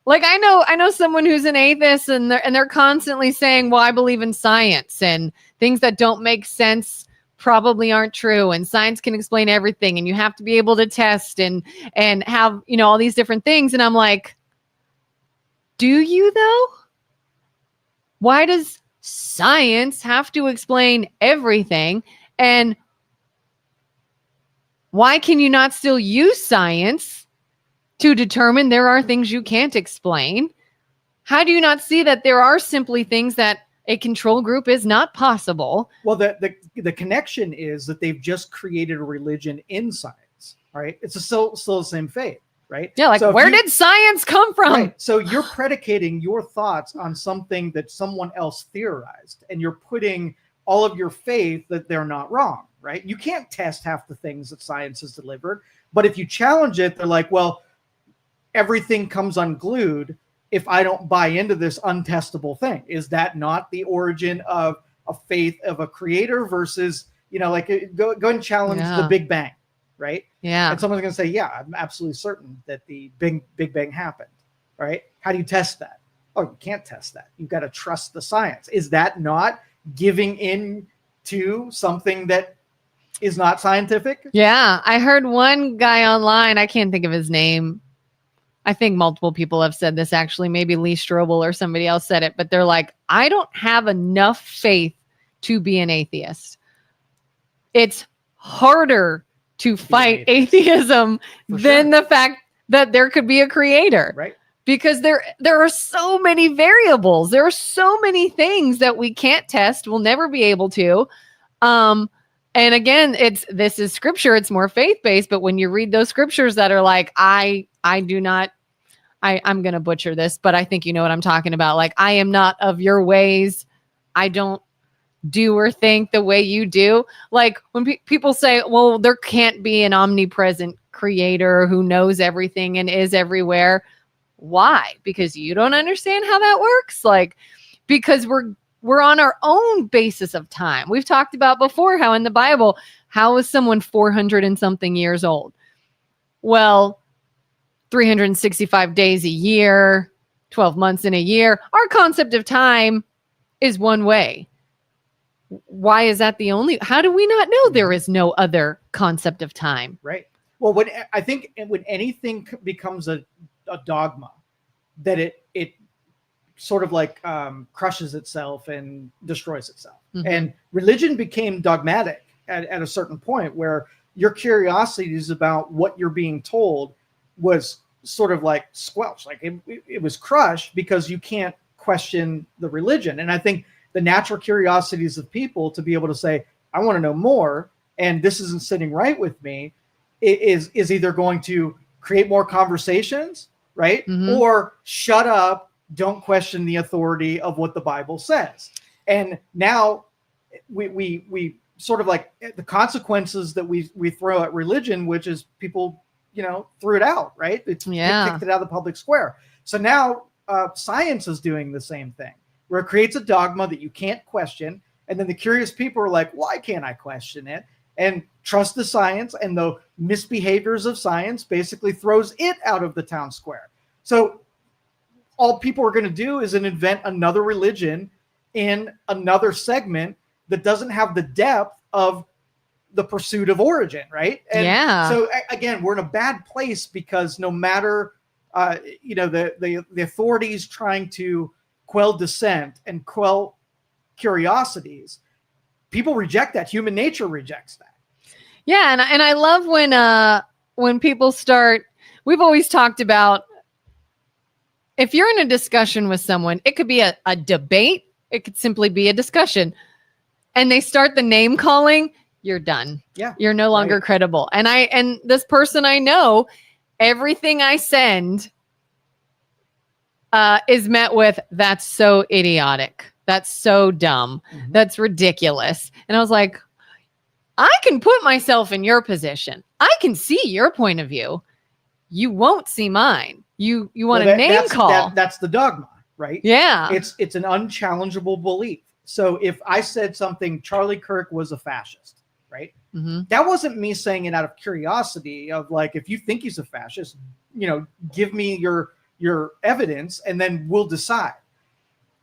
Like I know someone who's an atheist and they're constantly saying, well, I believe in science and things that don't make sense probably aren't true. And science can explain everything. And you have to be able to test and have, all these different things. And I'm like, do you though? Why does science have to explain everything? And why can you not still use science to determine there are things you can't explain? How do you not see that there are simply things that a control group is not possible? Well, the connection is that they've just created a religion in science, right? It's still the same faith, right? Yeah, like so where did science come from? Right. So you're predicating your thoughts on something that someone else theorized, and you're putting all of your faith that they're not wrong, right? You can't test half the things that science has delivered, but if you challenge it, they're like, well, everything comes unglued if I don't buy into this untestable thing. Is that not the origin of a faith of a creator versus, like go and challenge the Big Bang, right? Yeah. And someone's going to say, yeah, I'm absolutely certain that the Big Bang happened, right? How do you test that? Oh, you can't test that. You've got to trust the science. Is that not giving in to something that is not scientific? Yeah. I heard one guy online, I can't think of his name. I think multiple people have said this actually, maybe Lee Strobel or somebody else said it, but they're like, I don't have enough faith to be an atheist. It's harder to fight atheism than the fact that there could be a creator. Right. Because there are so many variables. There are so many things that we can't test. We'll never be able to. And again, this is scripture. It's more faith-based. But when you read those scriptures that are like, I'm going to butcher this, but I think you know what I'm talking about. Like, I am not of your ways. I don't do or think the way you do. Like when people say, well, there can't be an omnipresent creator who knows everything and is everywhere. Why? Because you don't understand how that works? Like, because we're on our own basis of time. We've talked about before how in the Bible, how is someone 400 and something years old? Well, 365 days a year, 12 months in a year. Our concept of time is one way. Why is that how do we not know there is no other concept of time? Right. Well, when anything becomes a dogma, that it sort of like crushes itself and destroys itself. Mm-hmm. And religion became dogmatic at a certain point where your curiosities about what you're being told was sort of like squelched, like it was crushed because you can't question the religion. And I think the natural curiosities of people to be able to say, I want to know more, and this isn't sitting right with me, is either going to create more conversations, right? Mm-hmm. Or shut up, don't question the authority of what the Bible says. And now we sort of like the consequences that we throw at religion, which is people, threw it out, right? They kicked it out of the public square. So now science is doing the same thing, where it creates a dogma that you can't question. And then the curious people are like, why can't I question it? And trust the science, and the misbehaviors of science basically throws it out of the town square. So all people are going to do is invent another religion in another segment that doesn't have the depth of the pursuit of origin, right? And so again, we're in a bad place because no matter the authorities trying to quell dissent and quell curiosities, people reject that. Human nature rejects that. Yeah, and I love when people start. We've always talked about, if you're in a discussion with someone, it could be a debate. It could simply be a discussion, and they start the name calling. You're done. Yeah, you're no longer credible. And this person I know, everything I send is met with, that's so idiotic. That's so dumb. Mm-hmm. That's ridiculous. And I was like, I can put myself in your position. I can see your point of view. You won't see mine. You want a name call. That's the dogma, right? Yeah. It's an unchallengeable belief. So if I said something, Charlie Kirk was a fascist, right? Mm-hmm. That wasn't me saying it out of curiosity of like, if you think he's a fascist, give me your your evidence, and then we'll decide.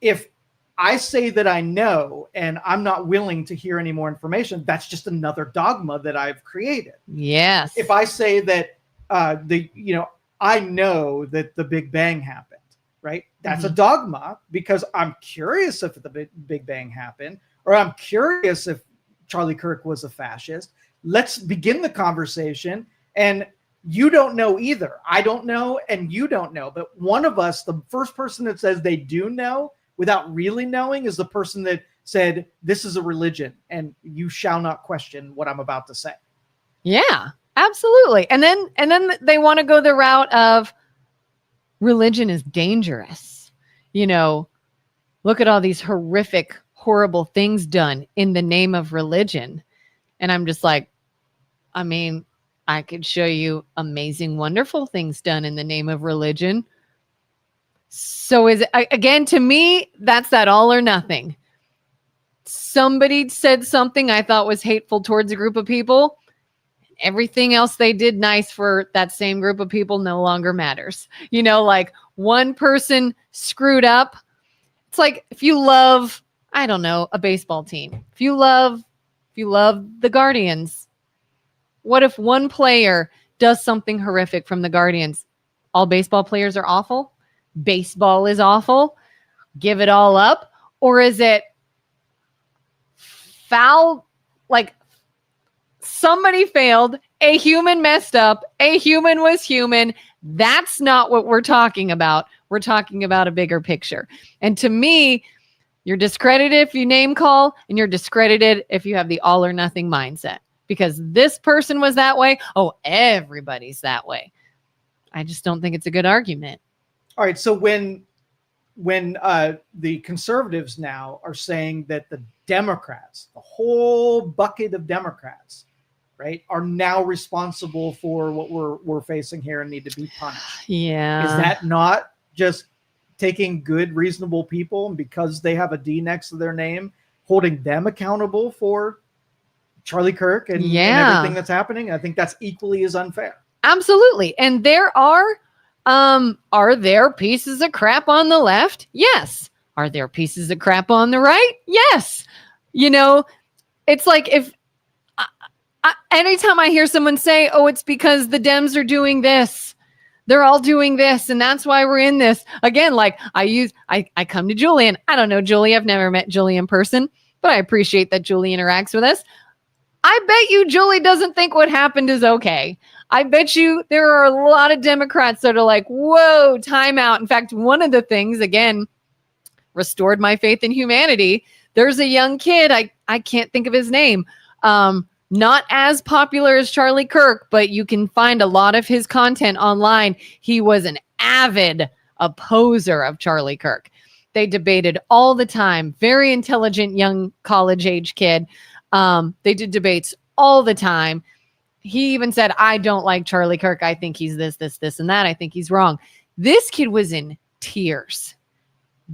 If I say that I know and I'm not willing to hear any more information, that's just another dogma that I've created. Yes. If I say that I know that the Big Bang happened, right? That's a dogma because I'm curious if the Big Bang happened, or I'm curious if Charlie Kirk was a fascist. Let's begin the conversation. And you don't know either. I don't know, and you don't know. But one of us, the first person that says they do know without really knowing, is the person that said, this is a religion and you shall not question what I'm about to say. Yeah, absolutely. And then they want to go the route of religion is dangerous. Look at all these horrific, horrible things done in the name of religion. And I'm just like, I could show you amazing, wonderful things done in the name of religion. So again, to me, that's that all or nothing. Somebody said something I thought was hateful towards a group of people. Everything else they did nice for that same group of people no longer matters. Like one person screwed up. It's like if you love, I don't know, a baseball team. If you love the Guardians, what if one player does something horrific from the Guardians? All baseball players are awful? Baseball is awful? Give it all up? Or is it foul? Like somebody failed, a human messed up, a human was human. That's not what we're talking about. We're talking about a bigger picture. And to me, you're discredited if you name call, and you're discredited if you have the all or nothing mindset. Because this person was that way. Oh, everybody's that way. I just don't think it's a good argument. All right. So when the conservatives now are saying that the Democrats, the whole bucket of Democrats, right, are now responsible for what we're facing here and need to be punished. Yeah. Is that not just taking good, reasonable people, and because they have a D next to their name, holding them accountable for Charlie Kirk and everything that's happening? I think that's equally as unfair. Absolutely. And there are there pieces of crap on the left? Yes. Are there pieces of crap on the right? Yes. It's like if anytime I hear someone say, oh, it's because the Dems are doing this, they're all doing this, and that's why we're in this. Again, like I come to Julie, I don't know Julie. I've never met Julie in person, but I appreciate that Julie interacts with us. I bet you Julie doesn't think what happened is okay. I bet you there are a lot of Democrats that are like, whoa, time out. In fact, one of the things, again, restored my faith in humanity. There's a young kid, I can't think of his name, not as popular as Charlie Kirk, but you can find a lot of his content online. He was an avid opposer of Charlie Kirk. They debated all the time. Very intelligent young college-age kid. They did debates all the time. He even said, I don't like Charlie Kirk. I think he's this, and that. I think he's wrong. This kid was in tears,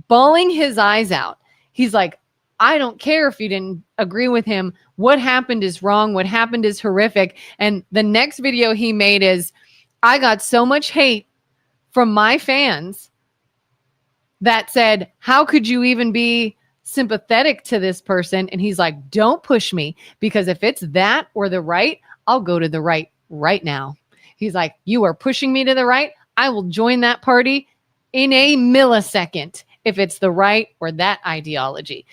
bawling his eyes out. He's like, I don't care if you didn't agree with him. What happened is wrong. What happened is horrific. And the next video he made is, I got so much hate from my fans that said, how could you even be sympathetic to this person? And he's like, don't push me, because if it's that or the right, I'll go to the right now. He's like, you are pushing me to the right. I will join that party in a millisecond if it's the right or that ideology.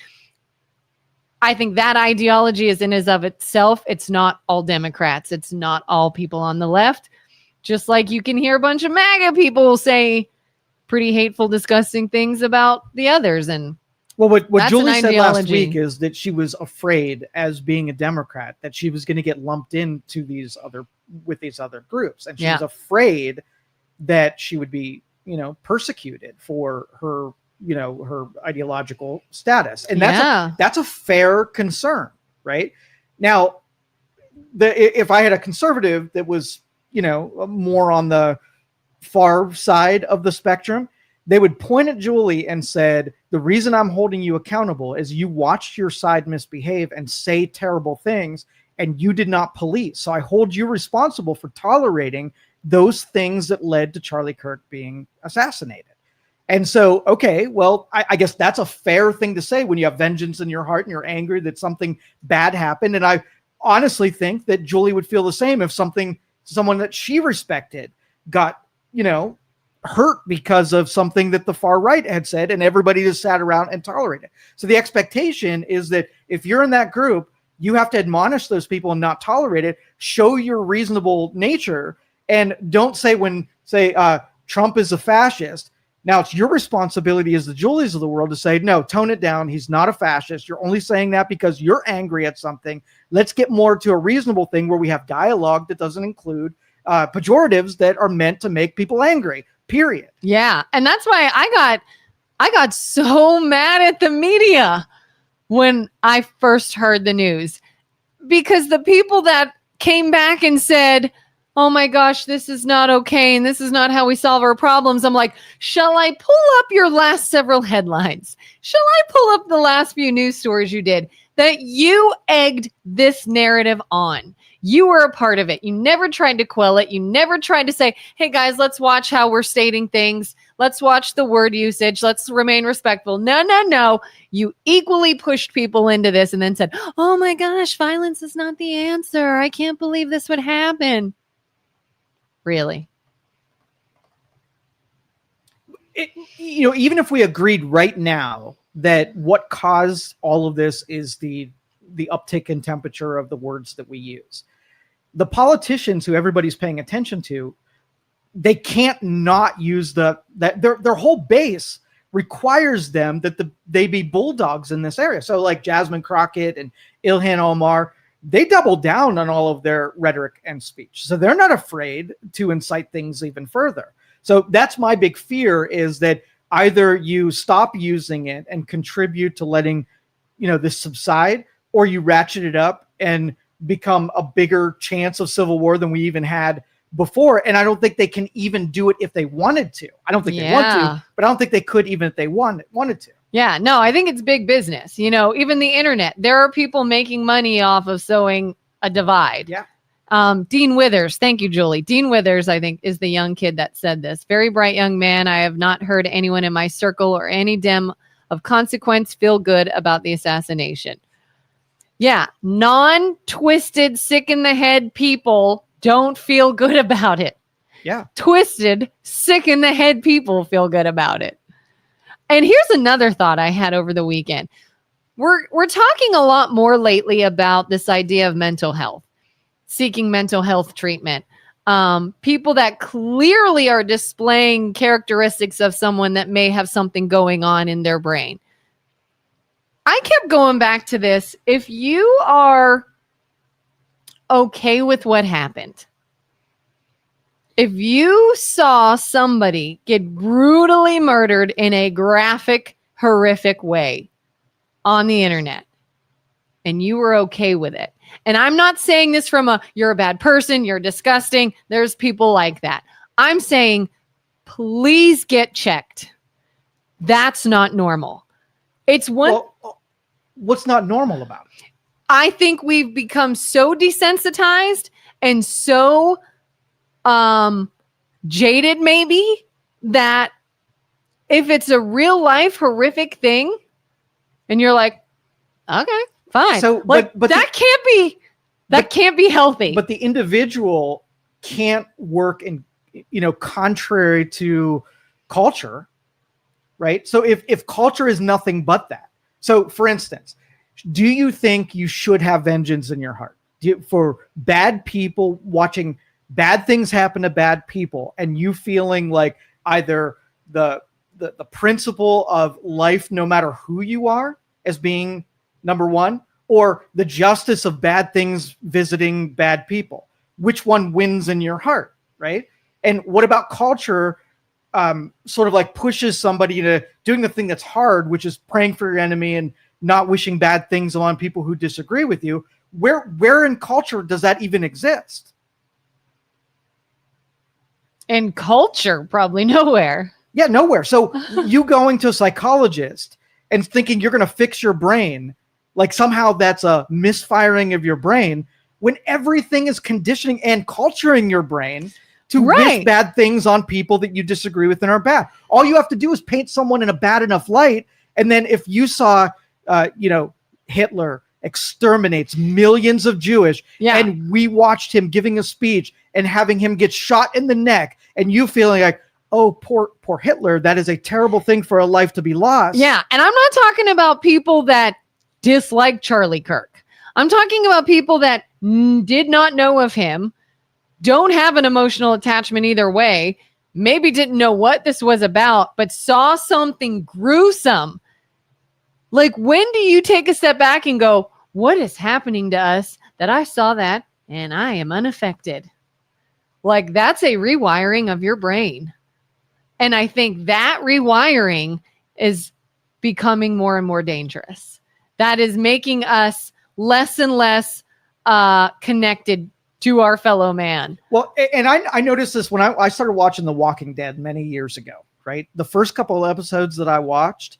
I think that ideology is in and of itself. It's not all Democrats. It's not all people on the left. Just like you can hear a bunch of MAGA people say pretty hateful, disgusting things about the others. And well, what Julie said last week is that she was afraid, as being a Democrat, that she was going to get lumped into these other groups, and she was afraid that she would be, persecuted for her, her ideological status, and that's a fair concern, right? Now, if I had a conservative that was, more on the far side of the spectrum, they would point at Julie and said, the reason I'm holding you accountable is you watched your side misbehave and say terrible things, and you did not police. So I hold you responsible for tolerating those things that led to Charlie Kirk being assassinated. And so, okay, well, I guess that's a fair thing to say when you have vengeance in your heart and you're angry that something bad happened. And I honestly think that Julie would feel the same if someone that she respected got, hurt because of something that the far right had said, and everybody just sat around and tolerated. So the expectation is that if you're in that group, you have to admonish those people and not tolerate it, show your reasonable nature, and don't say Trump is a fascist. Now it's your responsibility as the Julies of the world to say, no, tone it down. He's not a fascist. You're only saying that because you're angry at something. Let's get more to a reasonable thing where we have dialogue that doesn't include pejoratives that are meant to make people angry, period. Yeah. And that's why I got so mad at the media when I first heard the news, because the people that came back and said, oh my gosh, this is not okay, and this is not how we solve our problems. I'm like, shall I pull up your last several headlines? Shall I pull up the last few news stories you did that you egged this narrative on? You were a part of it. You never tried to quell it. You never tried to say, hey guys, let's watch how we're stating things. Let's watch the word usage. Let's remain respectful. No. You equally pushed people into this and then said, oh my gosh, violence is not the answer. I can't believe this would happen. Really? Even if we agreed right now that what caused all of this is the uptick in temperature of the words that we use, the politicians who everybody's paying attention to, they can't not use their whole base requires them that they be bulldogs in this area. So like Jasmine Crockett and Ilhan Omar, they double down on all of their rhetoric and speech. So they're not afraid to incite things even further. So that's my big fear, is that either you stop using it and contribute to letting, this subside, or you ratchet it up and become a bigger chance of civil war than we even had before. And I don't think they can even do it if they wanted to. I don't think they want to, but I don't think they could even if they wanted to. Yeah, no, I think it's big business. Even the internet, there are people making money off of sowing a divide. Yeah. Dean Withers. Thank you, Julie. Dean Withers, I think, is the young kid that said this. Very bright young man. I have not heard anyone in my circle or any Dem of consequence feel good about the assassination. Yeah. Non-twisted, sick in the head people don't feel good about it. Yeah. Twisted, sick in the head people feel good about it. And here's another thought I had over the weekend. We're talking a lot more lately about this idea of mental health, seeking mental health treatment. People that clearly are displaying characteristics of someone that may have something going on in their brain. I kept going back to this. If you are okay with what happened, if you saw somebody get brutally murdered in a graphic, horrific way on the internet, and you were okay with it, and I'm not saying this from you're a bad person, you're disgusting. There's people like that. I'm saying, please get checked. That's not normal. It's one. Well, what's not normal about it? I think we've become so desensitized and so jaded, maybe, that if it's a real life horrific thing and you're like, okay, fine. So but that can't be healthy. But the individual can't work in, contrary to culture, right? So if culture is nothing but that. So for instance, do you think you should have vengeance in your heart for bad people watching bad things happen to bad people, and you feeling like either the principle of life, no matter who you are, as being number one, or the justice of bad things visiting bad people? Which one wins in your heart, right? And what about culture sort of like pushes somebody to doing the thing that's hard, which is praying for your enemy and not wishing bad things on people who disagree with you? Where in culture does that even exist? In culture, probably nowhere. Yeah, nowhere. So you going to a psychologist and thinking you're going to fix your brain, like somehow that's a misfiring of your brain, when everything is conditioning and culturing your brain to wish Right. bad things on people that you disagree with and are bad. All you have to do is paint someone in a bad enough light. And then if you saw, Hitler exterminates millions of Jewish, Yeah. and we watched him giving a speech and having him get shot in the neck, and you feeling like, oh, poor Hitler, that is a terrible thing for a life to be lost. Yeah. And I'm not talking about people that dislike Charlie Kirk. I'm talking about people that did not know of him, don't have an emotional attachment either way, maybe didn't know what this was about, but saw something gruesome. Like, when do you take a step back and go, what is happening to us that I saw that and I am unaffected? Like, that's a rewiring of your brain. And I think that rewiring is becoming more and more dangerous. That is making us less and less connected to our fellow man. Well, and I noticed this when I started watching The Walking Dead many years ago, right? The first couple of episodes that I watched,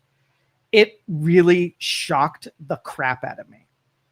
it really shocked the crap out of me,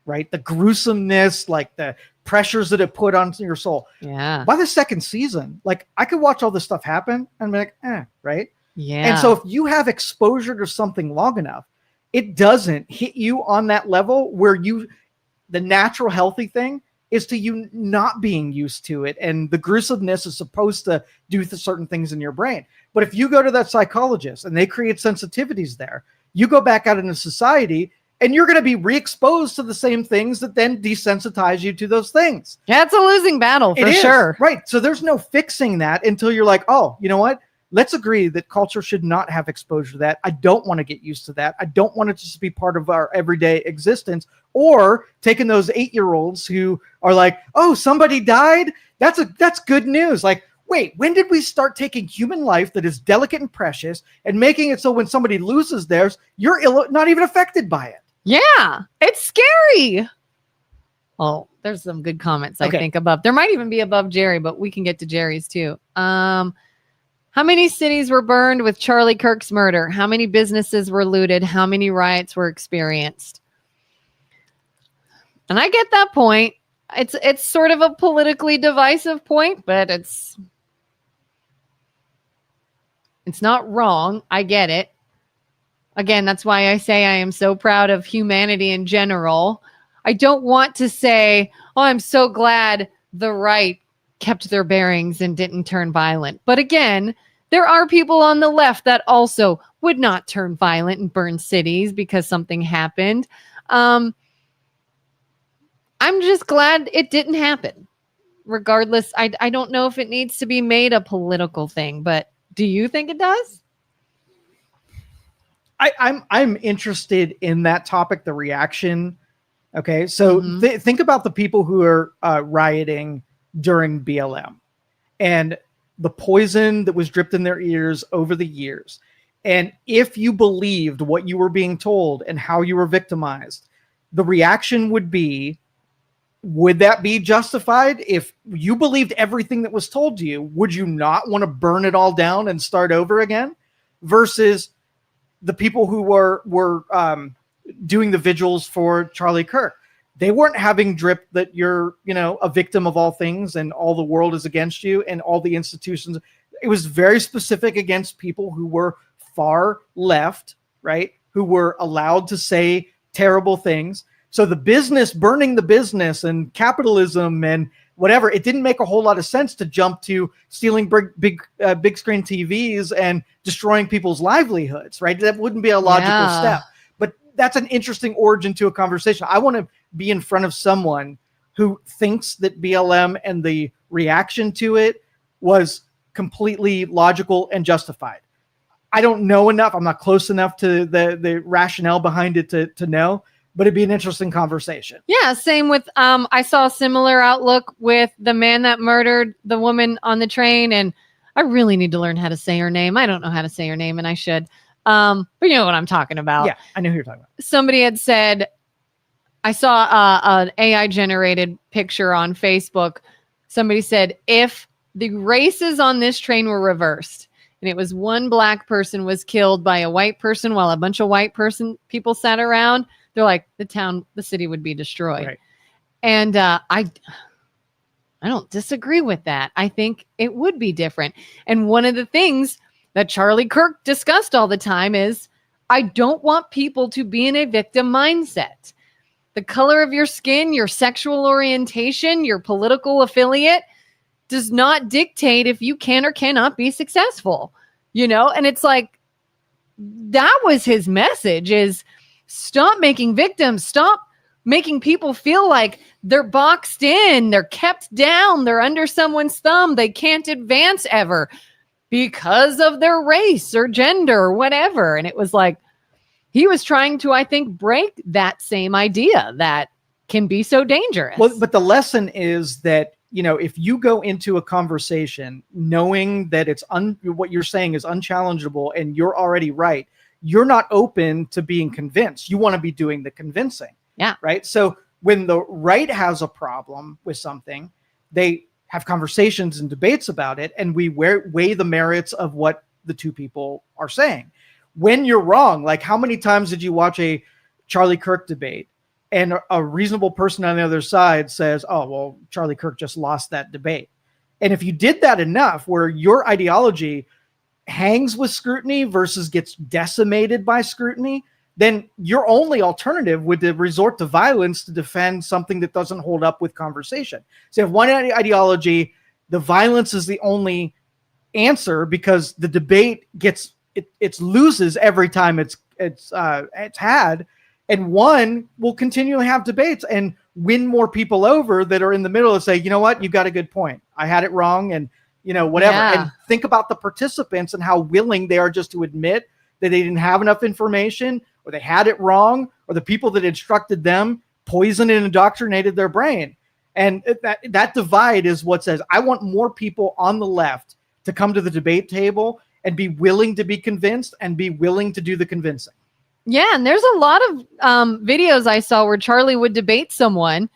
right? The gruesomeness, like the pressures that it put onto your soul. Yeah. By the second season, like, I could watch all this stuff happen and be like, right? Yeah. And so if you have exposure to something long enough, it doesn't hit you on that level where the natural healthy thing is to you not being used to it. And the gruesomeness is supposed to do certain things in your brain. But if you go to that psychologist and they create sensitivities there, you go back out into society and you're going to be re-exposed to the same things that then desensitize you to those things. Yeah, it's a losing battle for sure. Right. So there's no fixing that until you're like, oh, you know what? Let's agree that culture should not have exposure to that. I don't want to get used to that. I don't want it to just be part of our everyday existence. Or taking those 8-year-olds who are like, oh, somebody died. That's good news. Like, wait, when did we start taking human life that is delicate and precious and making it so when somebody loses theirs, you're not even affected by it? Yeah, it's scary. Oh, there's some good comments, I think, above. There might even be above Jerry, but we can get to Jerry's too. How many cities were burned with Charlie Kirk's murder? How many businesses were looted? How many riots were experienced? And I get that point. It's sort of a politically divisive point, but it's not wrong. I get it. Again, that's why I say I am so proud of humanity in general. I don't want to say, oh, I'm so glad the right kept their bearings and didn't turn violent. But again, there are people on the left that also would not turn violent and burn cities because something happened. I'm just glad it didn't happen. Regardless, I don't know if it needs to be made a political thing, but do you think it does? I'm interested in that topic, the reaction. Okay, so think about the people who are rioting during BLM and the poison that was dripped in their ears over the years. And if you believed what you were being told and how you were victimized, the reaction would that be justified? If you believed everything that was told to you, would you not want to burn it all down and start over again? Versus the people who were doing the vigils for Charlie Kirk. They weren't having drip that you're, a victim of all things and all the world is against you and all the institutions. It was very specific against people who were far left, right? Who were allowed to say terrible things. So the business, burning the business and capitalism and whatever, it didn't make a whole lot of sense to jump to stealing big screen TVs and destroying people's livelihoods, right? That wouldn't be a logical step. But that's an interesting origin to a conversation. I want to be in front of someone who thinks that BLM and the reaction to it was completely logical and justified. I don't know enough. I'm not close enough to the rationale behind it to know, but it'd be an interesting conversation. Yeah, same with, I saw a similar outlook with the man that murdered the woman on the train, and I really need to learn how to say her name. I don't know how to say her name, and I should. But you know what I'm talking about. Yeah, I know who you're talking about. Somebody had said, I saw an AI-generated picture on Facebook. Somebody said, if the races on this train were reversed, and it was one black person was killed by a white person while a bunch of white people sat around, they're like, the city would be destroyed. Right. And I I don't disagree with that. I think it would be different. And one of the things that Charlie Kirk discussed all the time is, I don't want people to be in a victim mindset. The color of your skin, your sexual orientation, your political affiliate does not dictate if you can or cannot be successful, And it's like, that was his message, is stop making victims, stop making people feel like they're boxed in, they're kept down, they're under someone's thumb, they can't advance ever because of their race or gender or whatever. And it was like, he was trying to, I think, break that same idea that can be so dangerous. Well, but the lesson is that, if you go into a conversation knowing that what you're saying is unchallengeable and you're already right, you're not open to being convinced. You want to be doing the convincing. Yeah. Right. So when the right has a problem with something, they have conversations and debates about it, and we weigh the merits of what the two people are saying. When you're wrong, like how many times did you watch a Charlie Kirk debate and a reasonable person on the other side says, oh, well, Charlie Kirk just lost that debate. And if you did that enough where your ideology hangs with scrutiny versus gets decimated by scrutiny, then your only alternative would be to resort to violence to defend something that doesn't hold up with conversation. So if one ideology, the violence is the only answer because the debate it loses every time it's had, and one will continually have debates and win more people over that are in the middle and say, you know what, you got a good point. I had it wrong, and whatever. Yeah. And think about the participants and how willing they are just to admit that they didn't have enough information, or they had it wrong, or the people that instructed them poisoned and indoctrinated their brain. And that divide is what says, I want more people on the left to come to the debate table and be willing to be convinced and be willing to do the convincing. Yeah, and there's a lot of videos I saw where Charlie would debate someone,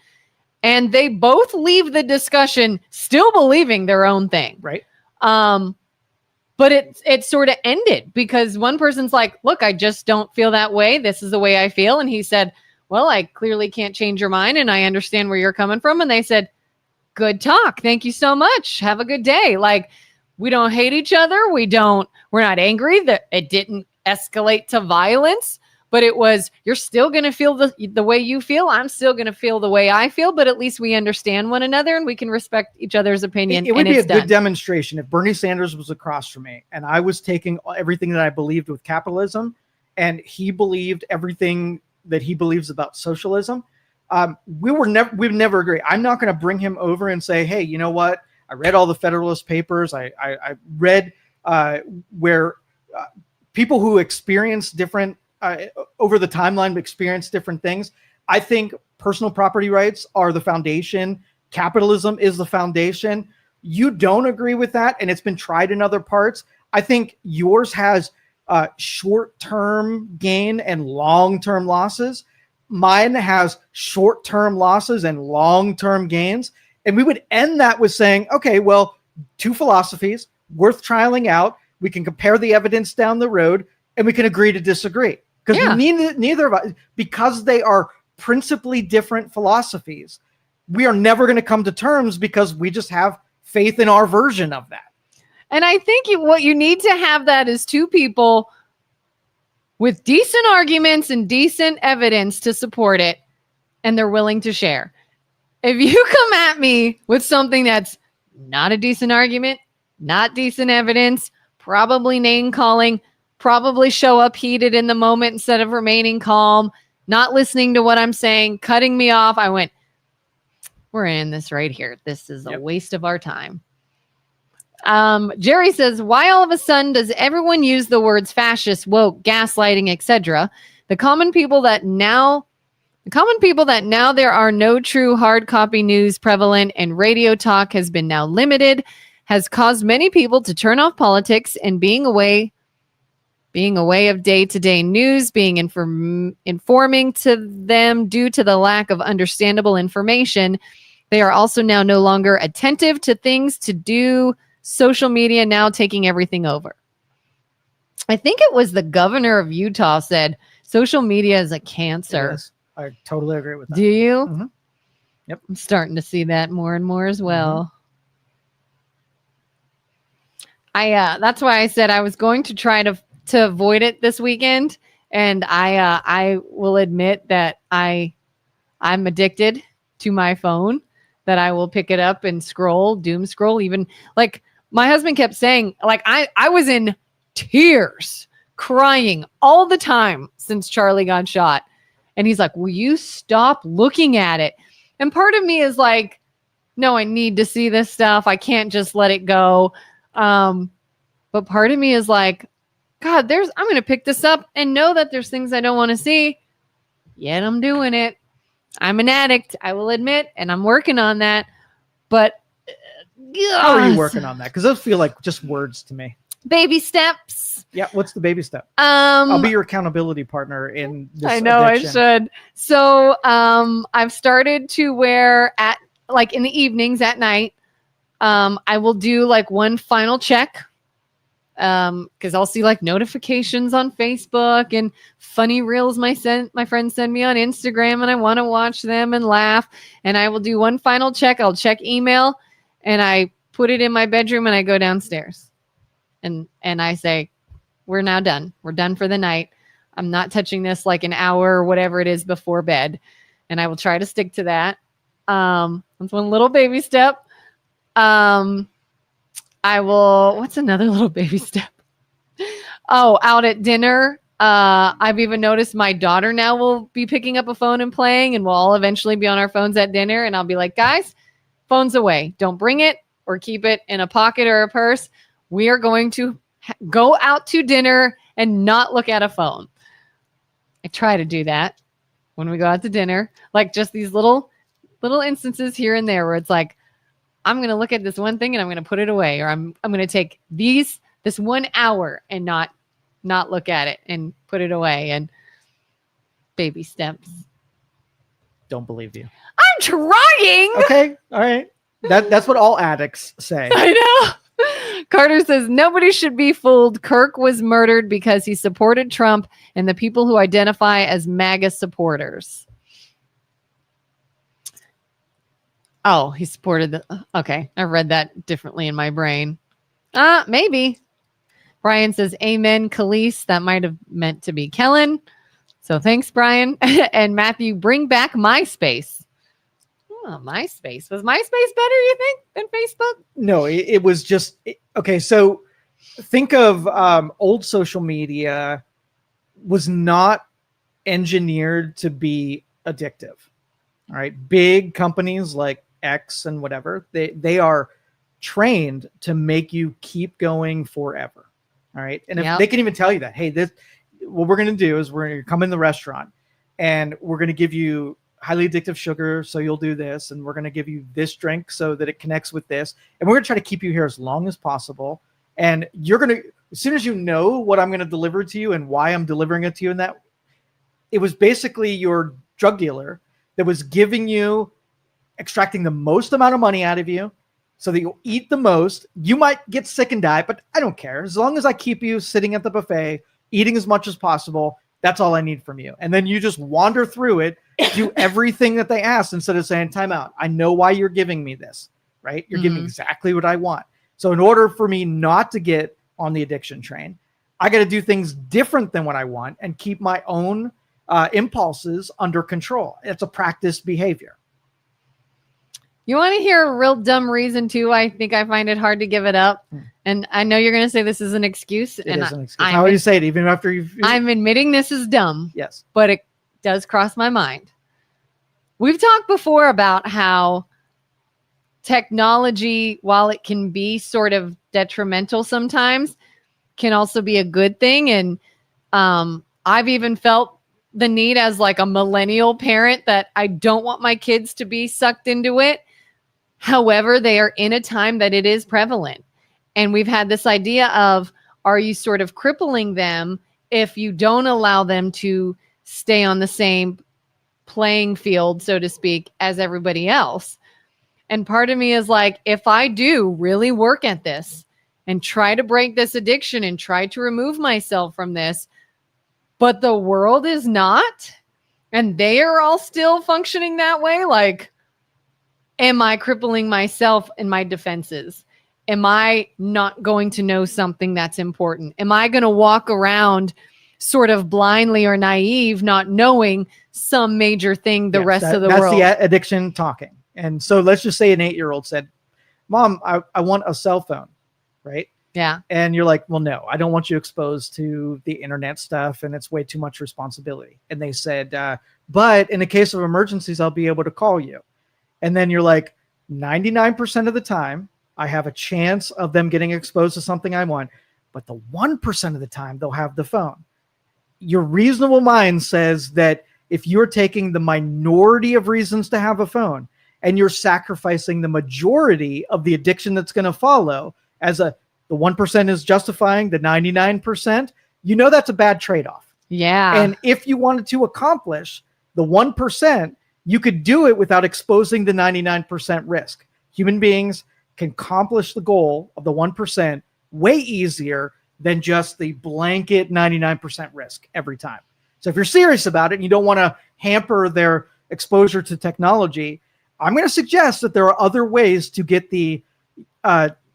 and they both leave the discussion still believing their own thing. Right. But it sort of ended because one person's like, look, I just don't feel that way. This is the way I feel. And he said, well, I clearly can't change your mind, and I understand where you're coming from. And they said, good talk. Thank you so much. Have a good day. Like, we don't hate each other. We're not angry that it didn't escalate to violence, but it was, you're still going to feel the way you feel. I'm still going to feel the way I feel, but at least we understand one another and we can respect each other's opinion. It would be a good demonstration if Bernie Sanders was across from me and I was taking everything that I believed with capitalism and he believed everything that he believes about socialism. We'd never agree. I'm not going to bring him over and say, hey, you know what? I read all the Federalist Papers. I read where people who experience different over the timeline experience different things. I think personal property rights are the foundation. Capitalism is the foundation. You don't agree with that, and it's been tried in other parts. I think yours has short-term gain and long-term losses. Mine has short-term losses and long-term gains. And we would end that with saying, okay, well, two philosophies worth trialing out. We can compare the evidence down the road and we can agree to disagree. Because neither of us, because they are principally different philosophies, we are never going to come to terms because we just have faith in our version of that. And I think what you need to have that is two people with decent arguments and decent evidence to support it, and they're willing to share. If you come at me with something that's not a decent argument, not decent evidence, probably name calling, probably show up heated in the moment instead of remaining calm, not listening to what I'm saying, cutting me off, I went, we're in this right here. This is a waste of our time. Jerry says, why all of a sudden does everyone use the words fascist, woke, gaslighting, etc.? The common people that now there are no true hard copy news prevalent and radio talk has been now limited, has caused many people to turn off politics and being away of day-to-day news, being informing to them due to the lack of understandable information. They are also now no longer attentive to things to do. Social media now taking everything over. I think it was the governor of Utah said social media is a cancer. I totally agree with that. Do you? Mm-hmm. Yep. I'm starting to see that more and more as well. That's why I said I was going to try to avoid it this weekend. And I will admit that I'm addicted to my phone, that I will pick it up and doom scroll. Even like my husband kept saying, like I was in tears, crying all the time since Charlie got shot. And he's like, will you stop looking at it? And part of me is like, no, I need to see this stuff. I can't just let it go. But part of me is like, God, I'm going to pick this up and know that there's things I don't want to see. Yet I'm doing it. I'm an addict, I will admit, and I'm working on that. But how are you working on that? Because those feel like just words to me. Baby steps. Yeah, what's the baby step? I'll be your accountability partner in this I know addiction. I should. So I've started to wear in the evenings at night. I will do like one final check. Because I'll see like notifications on Facebook and funny reels my friends send me on Instagram, and I want to watch them and laugh. And I will do one final check. I'll check email, and I put it in my bedroom, and I go downstairs, and I say, "We're now done. We're done for the night. I'm not touching this like an hour or whatever it is before bed," and I will try to stick to that. That's one little baby step. What's another little baby step? Oh, out at dinner. I've even noticed my daughter now will be picking up a phone and playing, and we'll all eventually be on our phones at dinner. And I'll be like, guys, phones away. Don't bring it or keep it in a pocket or a purse. We are going to go out to dinner and not look at a phone. I try to do that when we go out to dinner, like just these little instances here and there where it's like, I'm going to look at this one thing and I'm going to put it away, or I'm going to take this 1 hour and not look at it and put it away. And baby steps. Don't believe you. I'm trying. Okay. All right. That's what all addicts say. I know. Carter says nobody should be fooled. Kirk was murdered because he supported Trump and the people who identify as MAGA supporters. Oh, he supported okay. I read that differently in my brain. Maybe. Brian says, amen, Khalees. That might have meant to be Kelin. So thanks, Brian. And Matthew, bring back MySpace. Oh, MySpace. Was MySpace better, you think, than Facebook? No, it was just, okay. So think of old social media was not engineered to be addictive. All right. Big companies like X and whatever, they are trained to make you keep going forever. All right. And if they can even tell you that, hey, what we're going to do is we're going to come in the restaurant and we're going to give you highly addictive sugar. So you'll do this, and we're going to give you this drink so that it connects with this. And we're going to try to keep you here as long as possible. And you're going to, as soon as you know what I'm going to deliver to you and why I'm delivering it to you, it was basically your drug dealer that was extracting the most amount of money out of you so that you'll eat the most. You might get sick and die, but I don't care. As long as I keep you sitting at the buffet, eating as much as possible, that's all I need from you. And then you just wander through it, do everything that they ask instead of saying, time out. I know why you're giving me this, right? You're giving me exactly what I want. So in order for me not to get on the addiction train, I got to do things different than what I want and keep my own impulses under control. It's a practiced behavior. You want to hear a real dumb reason too? I think I find it hard to give it up. And I know you're going to say this is an excuse. It is an excuse. How would you say it even after you've... I'm admitting this is dumb. Yes. But it does cross my mind. We've talked before about how technology, while it can be sort of detrimental sometimes, can also be a good thing. And I've even felt the need as like a millennial parent that I don't want my kids to be sucked into it. However, they are in a time that it is prevalent. And we've had this idea of, are you sort of crippling them if you don't allow them to stay on the same playing field, so to speak, as everybody else? And part of me is like, if I do really work at this and try to break this addiction and try to remove myself from this, but the world is not, and they are all still functioning that way, like, am I crippling myself in my defenses? Am I not going to know something that's important? Am I going to walk around sort of blindly or naive, not knowing some major thing the rest of the that's world? the addiction talking. And so let's just say an 8-year-old said, Mom, I want a cell phone, right? Yeah. And you're like, well, no, I don't want you exposed to the internet stuff, and it's way too much responsibility. And they said, but in the case of emergencies, I'll be able to call you. And then you're like, 99% of the time, I have a chance of them getting exposed to something I want, but the 1% of the time they'll have the phone. Your reasonable mind says that if you're taking the minority of reasons to have a phone and you're sacrificing the majority of the addiction that's going to follow the 1% is justifying the 99%, that's a bad trade-off. Yeah. And if you wanted to accomplish the 1%, you could do it without exposing the 99% risk. Human beings can accomplish the goal of the 1% way easier than just the blanket 99% risk every time. So if you're serious about it and you don't want to hamper their exposure to technology, I'm going to suggest that there are other ways to get the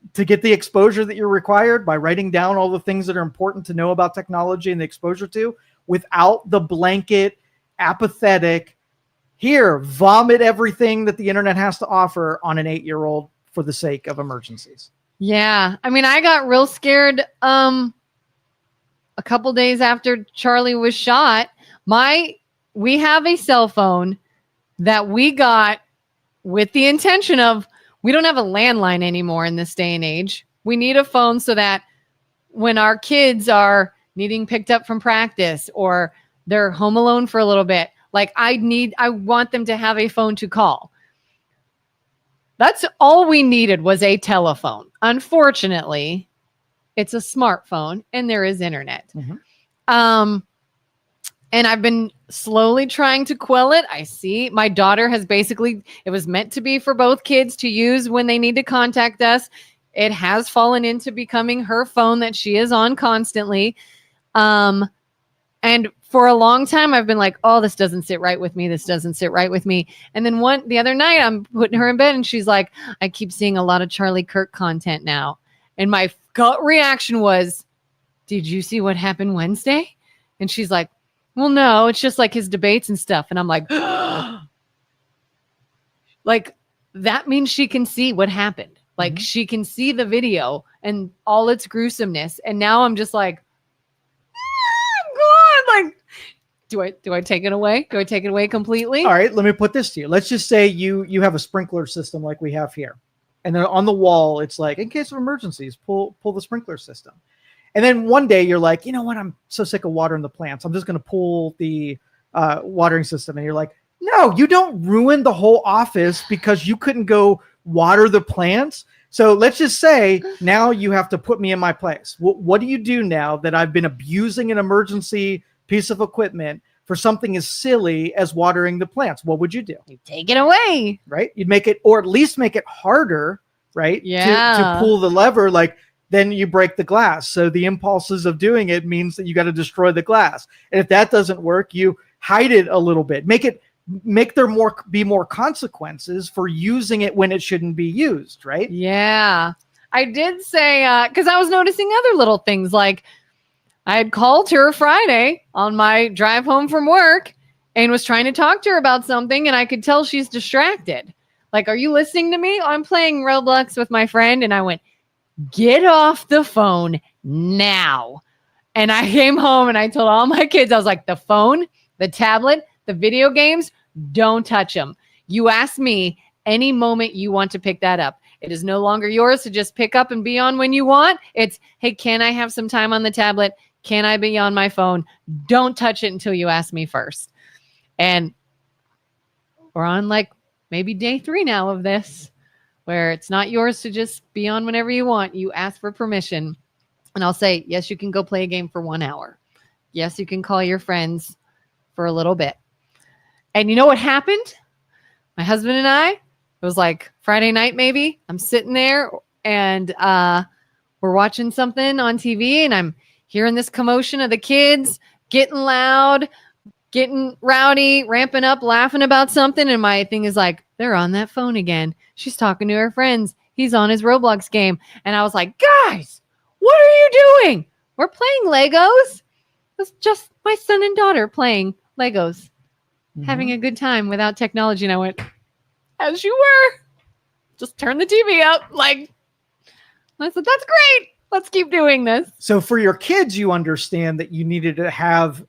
exposure that you're required by writing down all the things that are important to know about technology and the exposure to, without the blanket, apathetic, here, vomit everything that the internet has to offer on an 8-year-old for the sake of emergencies. Yeah. I mean, I got real scared a couple days after Charlie was shot. We have a cell phone that we got with the intention of, we don't have a landline anymore in this day and age. We need a phone so that when our kids are needing picked up from practice or they're home alone for a little bit, like I want them to have a phone to call. That's all we needed, was a telephone. Unfortunately, it's a smartphone and there is internet. Mm-hmm. And I've been slowly trying to quell it. I see my daughter has it was meant to be for both kids to use when they need to contact us. It has fallen into becoming her phone that she is on constantly. And for a long time, I've been like, oh, this doesn't sit right with me. This doesn't sit right with me. And then the other night, I'm putting her in bed and she's like, I keep seeing a lot of Charlie Kirk content now. And my gut reaction was, did you see what happened Wednesday? And she's like, well, no, it's just like his debates and stuff. And I'm like, like, that means she can see what happened. Like, she can see the video and all its gruesomeness. And now I'm just like, God, like, do I take it away? Do I take it away completely? All right, let me put this to you. Let's just say you have a sprinkler system like we have here. And then on the wall, it's like, in case of emergencies, pull the sprinkler system. And then one day you're like, you know what? I'm so sick of watering the plants. I'm just going to pull the watering system. And you're like, no, you don't ruin the whole office because you couldn't go water the plants. So let's just say now you have to put me in my place. What do you do now that I've been abusing an emergency piece of equipment for something as silly as watering the plants? What would you do? You take it away. Right? You'd make it, or at least make it harder, right? Yeah. To pull the lever, like, then you break the glass. So the impulses of doing it means that you got to destroy the glass. And if that doesn't work, you hide it a little bit. Make there be more consequences for using it when it shouldn't be used, right? Yeah. I did say, because I was noticing other little things, like I had called her Friday on my drive home from work and was trying to talk to her about something, and I could tell she's distracted. Like, are you listening to me? I'm playing Roblox with my friend, and I went, get off the phone now. And I came home and I told all my kids, I was like, the phone, the tablet, the video games, don't touch them. You ask me any moment you want to pick that up. It is no longer yours to just pick up and be on when you want. It's, hey, can I have some time on the tablet? Can I be on my phone? Don't touch it until you ask me first. And we're on like maybe day 3 now of this, where it's not yours to just be on whenever you want. You ask for permission. And I'll say, yes, you can go play a game for 1 hour. Yes, you can call your friends for a little bit. And you know what happened? My husband and I, it was like Friday night maybe. I'm sitting there and we're watching something on TV and I'm hearing this commotion of the kids getting loud, getting rowdy, ramping up, laughing about something. And my thing is like, they're on that phone again. She's talking to her friends. He's on his Roblox game. And I was like, guys, what are you doing? We're playing Legos. It's just my son and daughter playing Legos, having a good time without technology. And I went, as you were. Just turn the TV up. Like, I said, that's great. Let's keep doing this. So for your kids, you understand that you needed to have,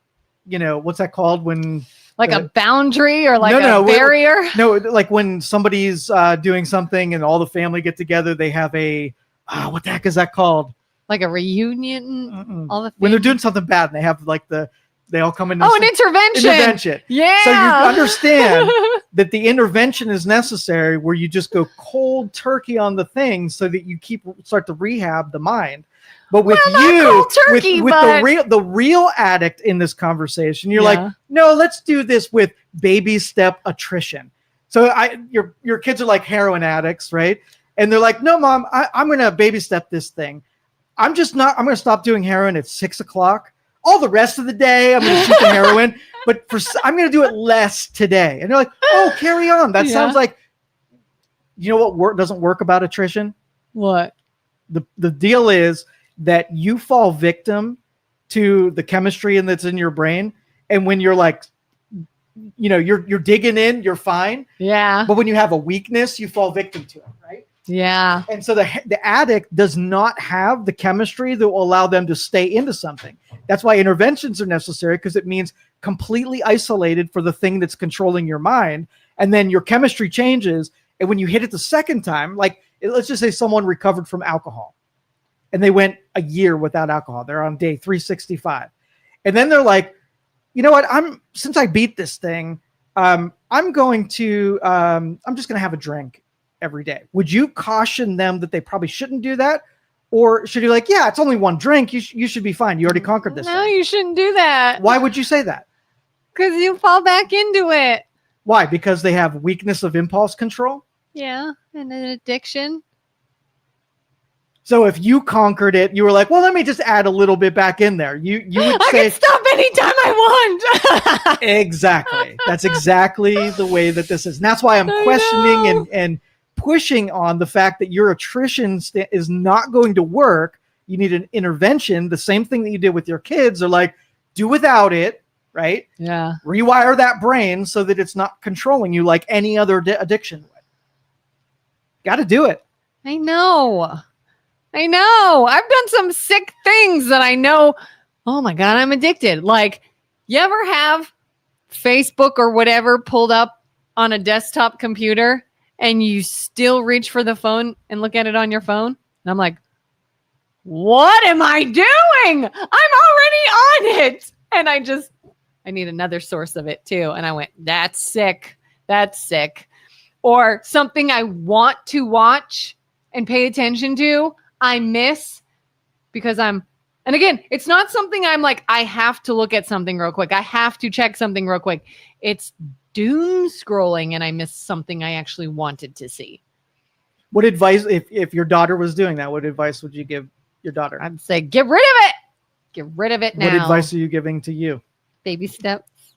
what's that called when like a boundary or like a barrier? No, like when somebody's doing something and all the family get together, they have a, what the heck is that called? Like a reunion? All the when they're doing something bad and they have like they all come in. An intervention. Intervention. Yeah. So you understand that the intervention is necessary where you just go cold turkey on the thing so that you start to rehab the mind. But with the real addict in this conversation, you're like, no, let's do this with baby step attrition. So your kids are like heroin addicts, right? And they're like, no, mom, I'm going to baby step this thing. I'm going to stop doing heroin at 6 o'clock. All the rest of the day, I'm going to shoot the heroin, but I'm going to do it less today. And they're like, oh, carry on. That sounds like, what doesn't work about attrition? What? The deal is that you fall victim to the chemistry that's in your brain. And when you're like, you're digging in, you're fine. Yeah. But when you have a weakness, you fall victim to it, right? Yeah. And so the addict does not have the chemistry that will allow them to stay into something. That's why interventions are necessary, because it means completely isolated for the thing that's controlling your mind. And then your chemistry changes. And when you hit it the second time, like let's just say someone recovered from alcohol and they went a year without alcohol. They're on day 365. And then they're like, you know what? Since I beat this thing, I'm just going to have a drink every day. Would you caution them that they probably shouldn't do that? Or should you like, yeah, it's only one drink. You should be fine. You already conquered this. No, thing. You shouldn't do that. Why would you say that? Because you fall back into it. Why? Because they have weakness of impulse control? Yeah, and an addiction. So if you conquered it, you were like, well, let me just add a little bit back in there. You would say, I can stop anytime I want. Exactly. That's exactly the way that this is. And that's why I'm questioning and pushing on the fact that your attrition is not going to work. You need an intervention. The same thing that you did with your kids are like, do without it, right? Yeah. Rewire that brain so that it's not controlling you like any other addiction would. Got to do it. I know. I've done some sick things that I know. Oh my God, I'm addicted. Like, you ever have Facebook or whatever pulled up on a desktop computer and you still reach for the phone and look at it on your phone? And I'm like, what am I doing? I'm already on it. And I need another source of it too. And I went, that's sick. Or something I want to watch and pay attention to, I miss because and again, it's not something I'm like, I have to look at something real quick. I have to check something real quick. It's doom scrolling and I missed something I actually wanted to see. What advice, if your daughter was doing that, what advice would you give your daughter? I'd say, get rid of it. Get rid of it now. What advice are you giving to you? Baby steps.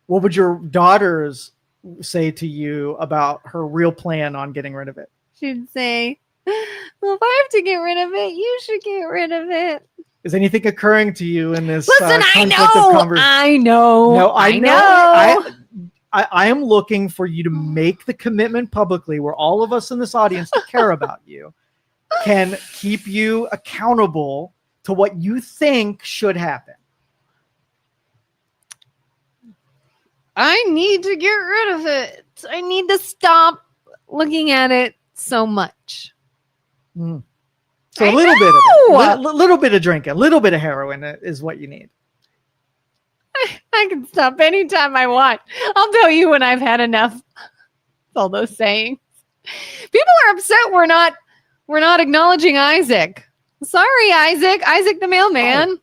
What would your daughters say to you about her real plan on getting rid of it? She'd say, well, if I have to get rid of it, you should get rid of it. Is anything occurring to you in this conflict of conversation? I know. No, I know. I am looking for you to make the commitment publicly where all of us in this audience that care about you can keep you accountable to what you think should happen. I need to get rid of it. I need to stop looking at it so much. So a little bit of it, little bit of drinking, a little bit of heroin is what you need. I can stop anytime I want. I'll tell you when I've had enough. All those sayings. People are upset we're not acknowledging Isaac. Sorry, Isaac. Isaac the mailman. Oh.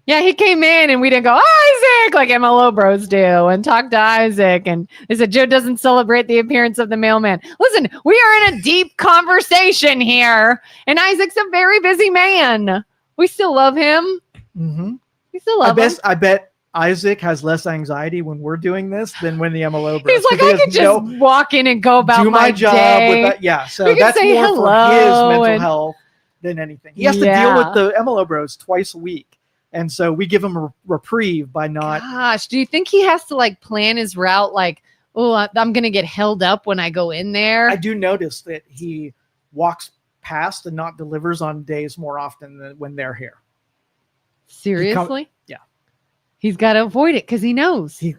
Yeah, he came in and we didn't go, Isaac, like MLO bros do, and talk to Isaac. And they said, Joe doesn't celebrate the appearance of the mailman. Listen, we are in a deep conversation here. And Isaac's a very busy man. We still love him. Mm-hmm. We still love him. I bet Isaac has less anxiety when we're doing this than when the MLO bros. He's like, I could just walk in and go about do my job day. with that. Yeah, so We can that's say more for hello his mental and- health than anything. He has to deal with the MLO bros twice a week, and so we give him a reprieve by not. Gosh, do you think he has to like plan his route? Like, oh, I'm gonna get held up when I go in there. I do notice that he walks past and not delivers on days more often than when they're here. Seriously? Yeah. He's got to avoid it because he knows. He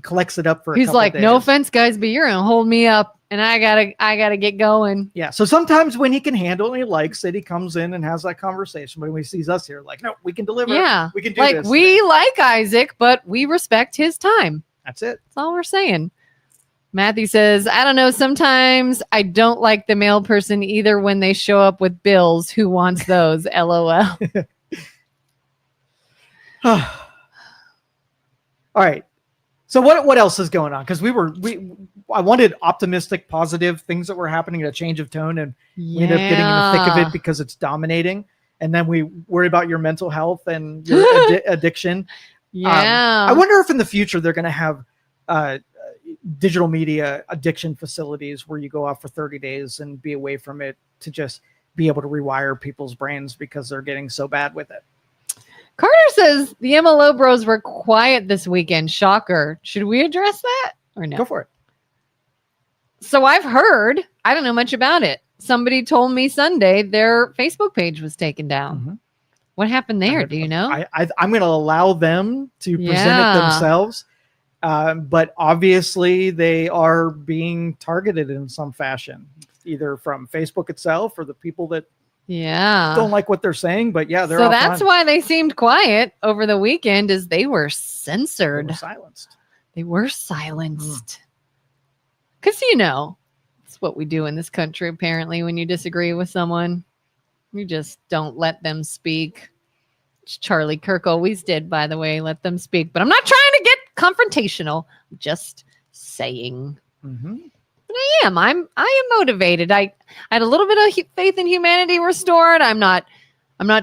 collects it up for. He's a couple like, days. no offense, guys, but you're gonna hold me up, and I gotta get going. Yeah. So sometimes when he can handle it, he likes it. He comes in and has that conversation. But when he sees us here, like, no, we can deliver. Yeah, we can do like this. we like Isaac, but we respect his time. That's it. That's all we're saying. Matthew says, I don't know. Sometimes I don't like the mail person either when they show up with bills. Who wants those? LOL. All right. So what else is going on? Because I wanted optimistic, positive things that were happening, a change of tone, and we ended up getting in the thick of it because it's dominating. And then we worry about your mental health and your addiction. Yeah. I wonder if in the future they're going to have digital media addiction facilities where you go off for 30 days and be away from it to just be able to rewire people's brains because they're getting so bad with it. Carter says the MLO bros were quiet this weekend. Shocker. Should we address that or no? Go for it. So I've heard, I don't know much about it. Somebody told me Sunday their Facebook page was taken down. Mm-hmm. What happened there? Do you know? I'm going to allow them to present it themselves. But obviously they are being targeted in some fashion, either from Facebook itself or the people that don't like what they're saying. But yeah, so that's why they seemed quiet over the weekend, is they were censored. They were silenced. Because, it's what we do in this country, apparently. When you disagree with someone, you just don't let them speak. Which Charlie Kirk always did, by the way, let them speak. But I'm not trying to get confrontational. I'm just saying. Mm-hmm. But I am motivated. I had a little bit of faith in humanity restored. I'm not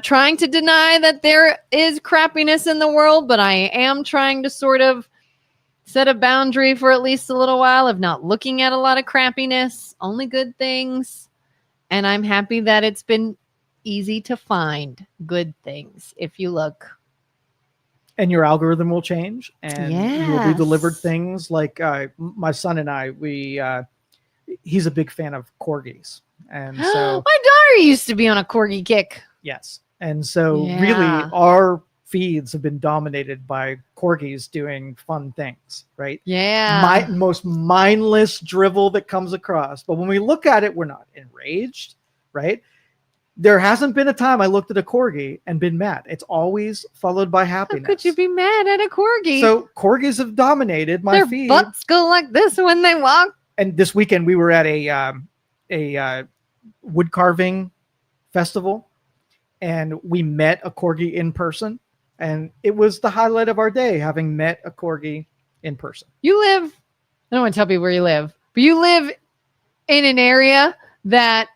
trying to deny that there is crappiness in the world, but I am trying to sort of set a boundary for at least a little while of not looking at a lot of crappiness, only good things. And I'm happy that it's been easy to find good things if you look. And your algorithm will change, and you will be delivered things like my son and I. He's a big fan of corgis, and so my daughter used to be on a corgi kick. Yes, and so really our feeds have been dominated by corgis doing fun things, right? Yeah, most mindless drivel that comes across. But when we look at it, we're not enraged, right? There hasn't been a time I looked at a corgi and been mad. It's always followed by happiness. How could you be mad at a corgi? So corgis have dominated my feed. Their butts go like this when they walk. And this weekend we were at a wood carving festival, and we met a corgi in person, and it was the highlight of our day, having met a corgi in person. You live, I don't want to tell people where you live, but you live in an area that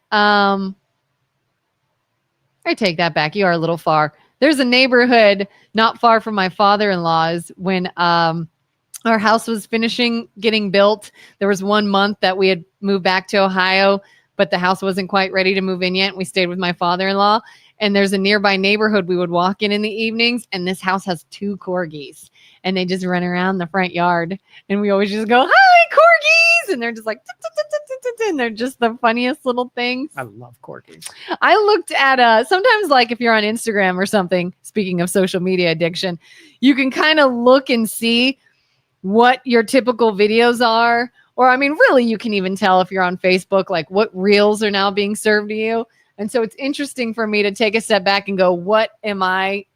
I take that back. You are a little far. There's a neighborhood not far from my father-in-law's. When our house was finishing getting built, there was 1 month that we had moved back to Ohio, but the house wasn't quite ready to move in yet. We stayed with my father-in-law, and there's a nearby neighborhood we would walk in the evenings, and this house has 2 corgis, and they just run around the front yard, and we always just go, hi, corgis, and they're just like, and they're just the funniest little things. I love corgis. I looked at sometimes, like if you're on Instagram or something, speaking of social media addiction, you can kind of look and see what your typical videos are. Or, I mean, really, you can even tell if you're on Facebook, like what reels are now being served to you. And so it's interesting for me to take a step back and go, what am I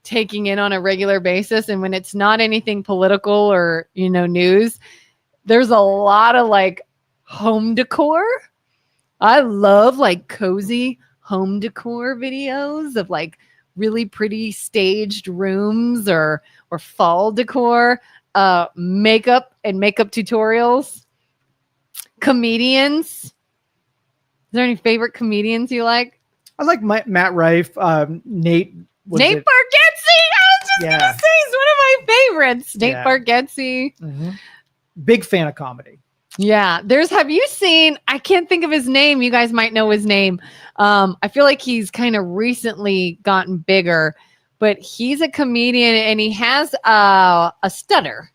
taking in on a regular basis? And when it's not anything political or, news, there's a lot of like home decor. I love like cozy home decor videos of like really pretty staged rooms or fall decor, makeup and makeup tutorials, comedians. Is there any favorite comedians you like? I like Matt Rife, Nate. Nate Bargatze. I was just gonna say he's one of my favorites. Nate Yeah. Bargatze. Mm-hmm. Big fan of comedy. Yeah. Have you seen, I can't think of his name. You guys might know his name. I feel like he's kind of recently gotten bigger, but he's a comedian and he has a stutter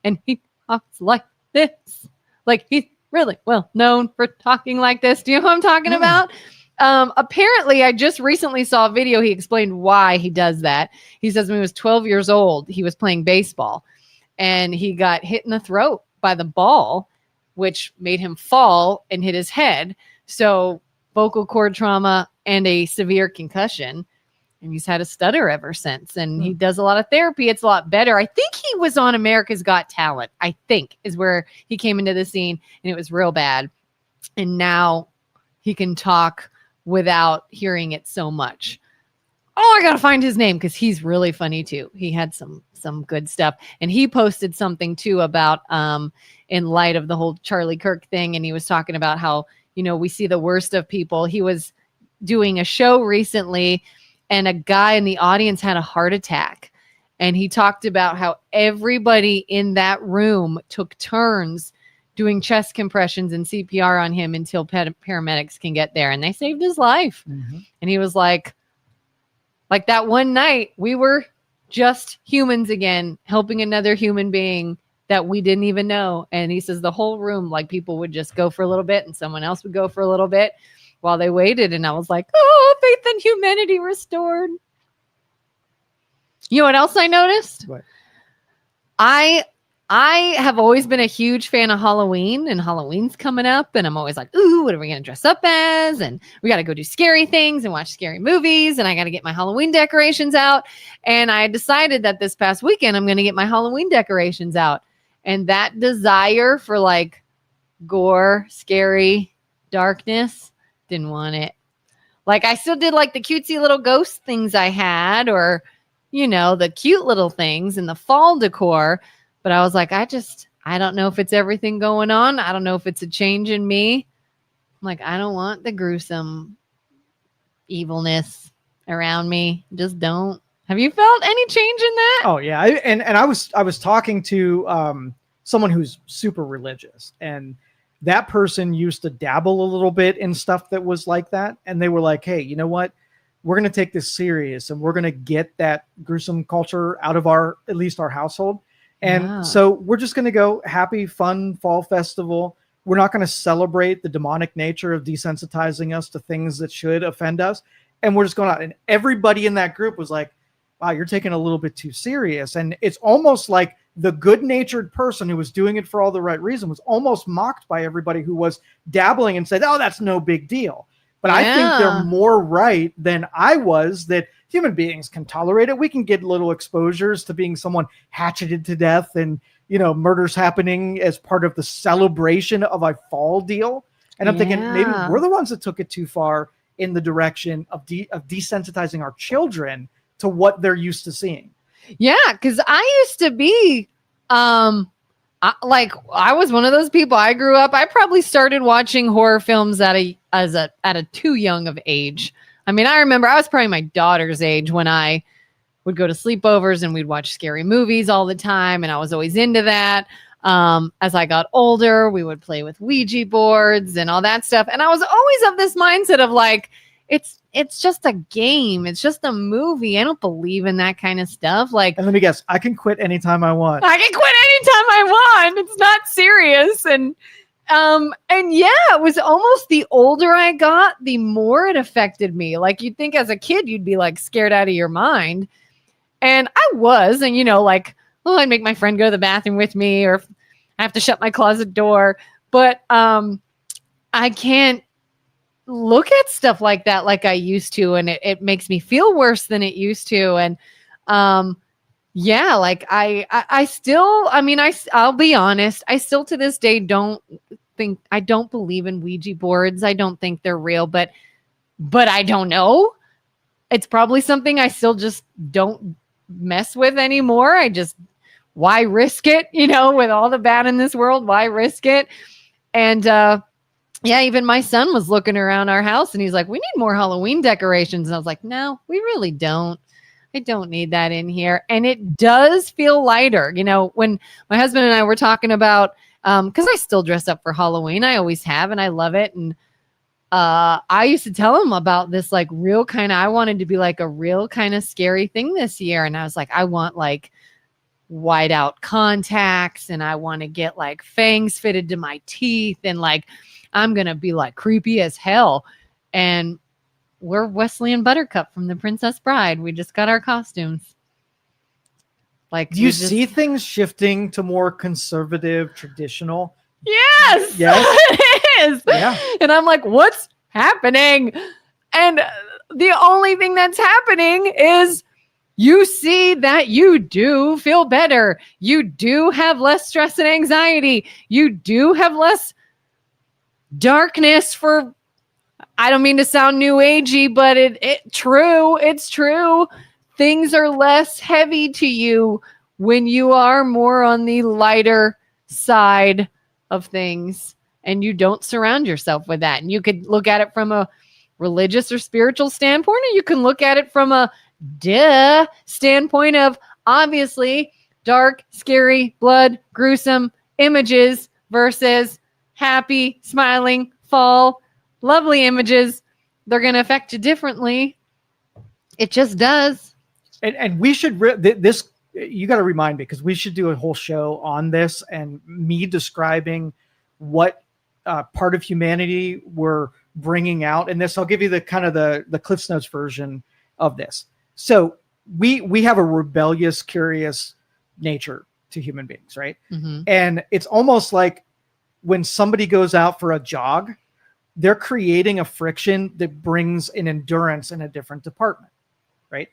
and he talks like this. Like he's really well known for talking like this. Do you know who I'm talking about? Apparently, I just recently saw a video. He explained why he does that. He says when he was 12 years old, he was playing baseball and he got hit in the throat by the ball, which made him fall and hit his head. So vocal cord trauma and a severe concussion. And he's had a stutter ever since. And he does a lot of therapy. It's a lot better. I think he was on America's Got Talent, I think is where he came into the scene. And it was real bad. And now he can talk without hearing it so much. Oh, I got to find his name because he's really funny too. He had some good stuff. And he posted something too about in light of the whole Charlie Kirk thing. And he was talking about how, we see the worst of people. He was doing a show recently and a guy in the audience had a heart attack. And he talked about how everybody in that room took turns doing chest compressions and CPR on him until paramedics can get there. And they saved his life. Mm-hmm. And he was like that one night, we were just humans again, helping another human being that we didn't even know. And he says the whole room, like people would just go for a little bit and someone else would go for a little bit while they waited. And I was like, oh, faith and humanity restored. You know what else I noticed? What? I have always been a huge fan of Halloween, and Halloween's coming up, and I'm always like, ooh, what are we going to dress up as? And we got to go do scary things and watch scary movies, and I got to get my Halloween decorations out. And I decided that this past weekend, I'm going to get my Halloween decorations out. And that desire for like gore, scary, darkness, didn't want it. Like I still did like the cutesy little ghost things I had, or, the cute little things in the fall decor. But I was like, I don't know if it's everything going on. I don't know if it's a change in me. I'm like, I don't want the gruesome evilness around me. Just don't. Have you felt any change in that? Oh yeah. I was talking to someone who's super religious, and that person used to dabble a little bit in stuff that was like that. And they were like, hey, you know what? We're going to take this serious and we're going to get that gruesome culture out of at least our household. And so we're just going to go happy, fun fall festival. We're not going to celebrate the demonic nature of desensitizing us to things that should offend us. And we're just going out. And everybody in that group was like, wow, you're taking a little bit too serious. And it's almost like the good-natured person who was doing it for all the right reason was almost mocked by everybody who was dabbling and said, oh, that's no big deal. But I think they're more right than I was, that human beings can tolerate it. We can get little exposures to being someone hatcheted to death and, murders happening as part of the celebration of a fall deal. And I'm thinking maybe we're the ones that took it too far in the direction of desensitizing our children to what they're used to seeing. Yeah, because I used to be I was one of those people. I grew up. I probably started watching horror films at a too young of age. I mean, I remember I was probably my daughter's age when I would go to sleepovers and we'd watch scary movies all the time, and I was always into that. As I got older, we would play with Ouija boards and all that stuff, and I was always of this mindset of like, it's just a game. It's just a movie. I don't believe in that kind of stuff. Like, and let me guess, I can quit anytime I want. I can quit anytime I want. It's not serious. And yeah, it was almost the older I got, the more it affected me. Like you'd think as a kid, you'd be like scared out of your mind. And I was, and I'd make my friend go to the bathroom with me, or I have to shut my closet door. But I can't look at stuff like that like I used to, and it makes me feel worse than it used to. And like I still, I'll be honest, I still to this day don't believe in Ouija boards. I don't think they're real, but I don't know. It's probably something I still just don't mess with anymore. Why risk it? With all the bad in this world, why risk it? And yeah, even my son was looking around our house and he's like, we need more Halloween decorations. And I was like, no, we really don't. I don't need that in here. And it does feel lighter. You know, when my husband and I were talking about, because I still dress up for Halloween. I always have, and I love it. And I used to tell him about this like real kind of, I wanted to be like a real kind of scary thing this year. And I was like, I want like white out contacts, and I want to get like fangs fitted to my teeth, and like I'm going to be like creepy as hell. And we're Wesley and Buttercup from The Princess Bride. We just got our costumes. Like, do you see things shifting to more conservative, traditional? Yes. Yes. It is. Yeah. And I'm like, what's happening? And the only thing that's happening is you see that you do feel better. You do have less stress and anxiety. You do have less darkness for, I don't mean to sound new agey, but it's true. Things are less heavy to you when you are more on the lighter side of things, and you don't surround yourself with that. And you could look at it from a religious or spiritual standpoint, or you can look at it from a standpoint of obviously dark, scary, blood, gruesome images versus happy, smiling, fall, lovely images. They're going to affect you differently. It just does. And we should this. You got to remind me, because we should do a whole show on this and me describing what part of humanity we're bringing out in this. I'll give you the kind of the Cliff's Notes version of this. So we have a rebellious, curious nature to human beings, right? Mm-hmm. And it's almost like when somebody goes out for a jog, they're creating a friction that brings an endurance in a different department, right?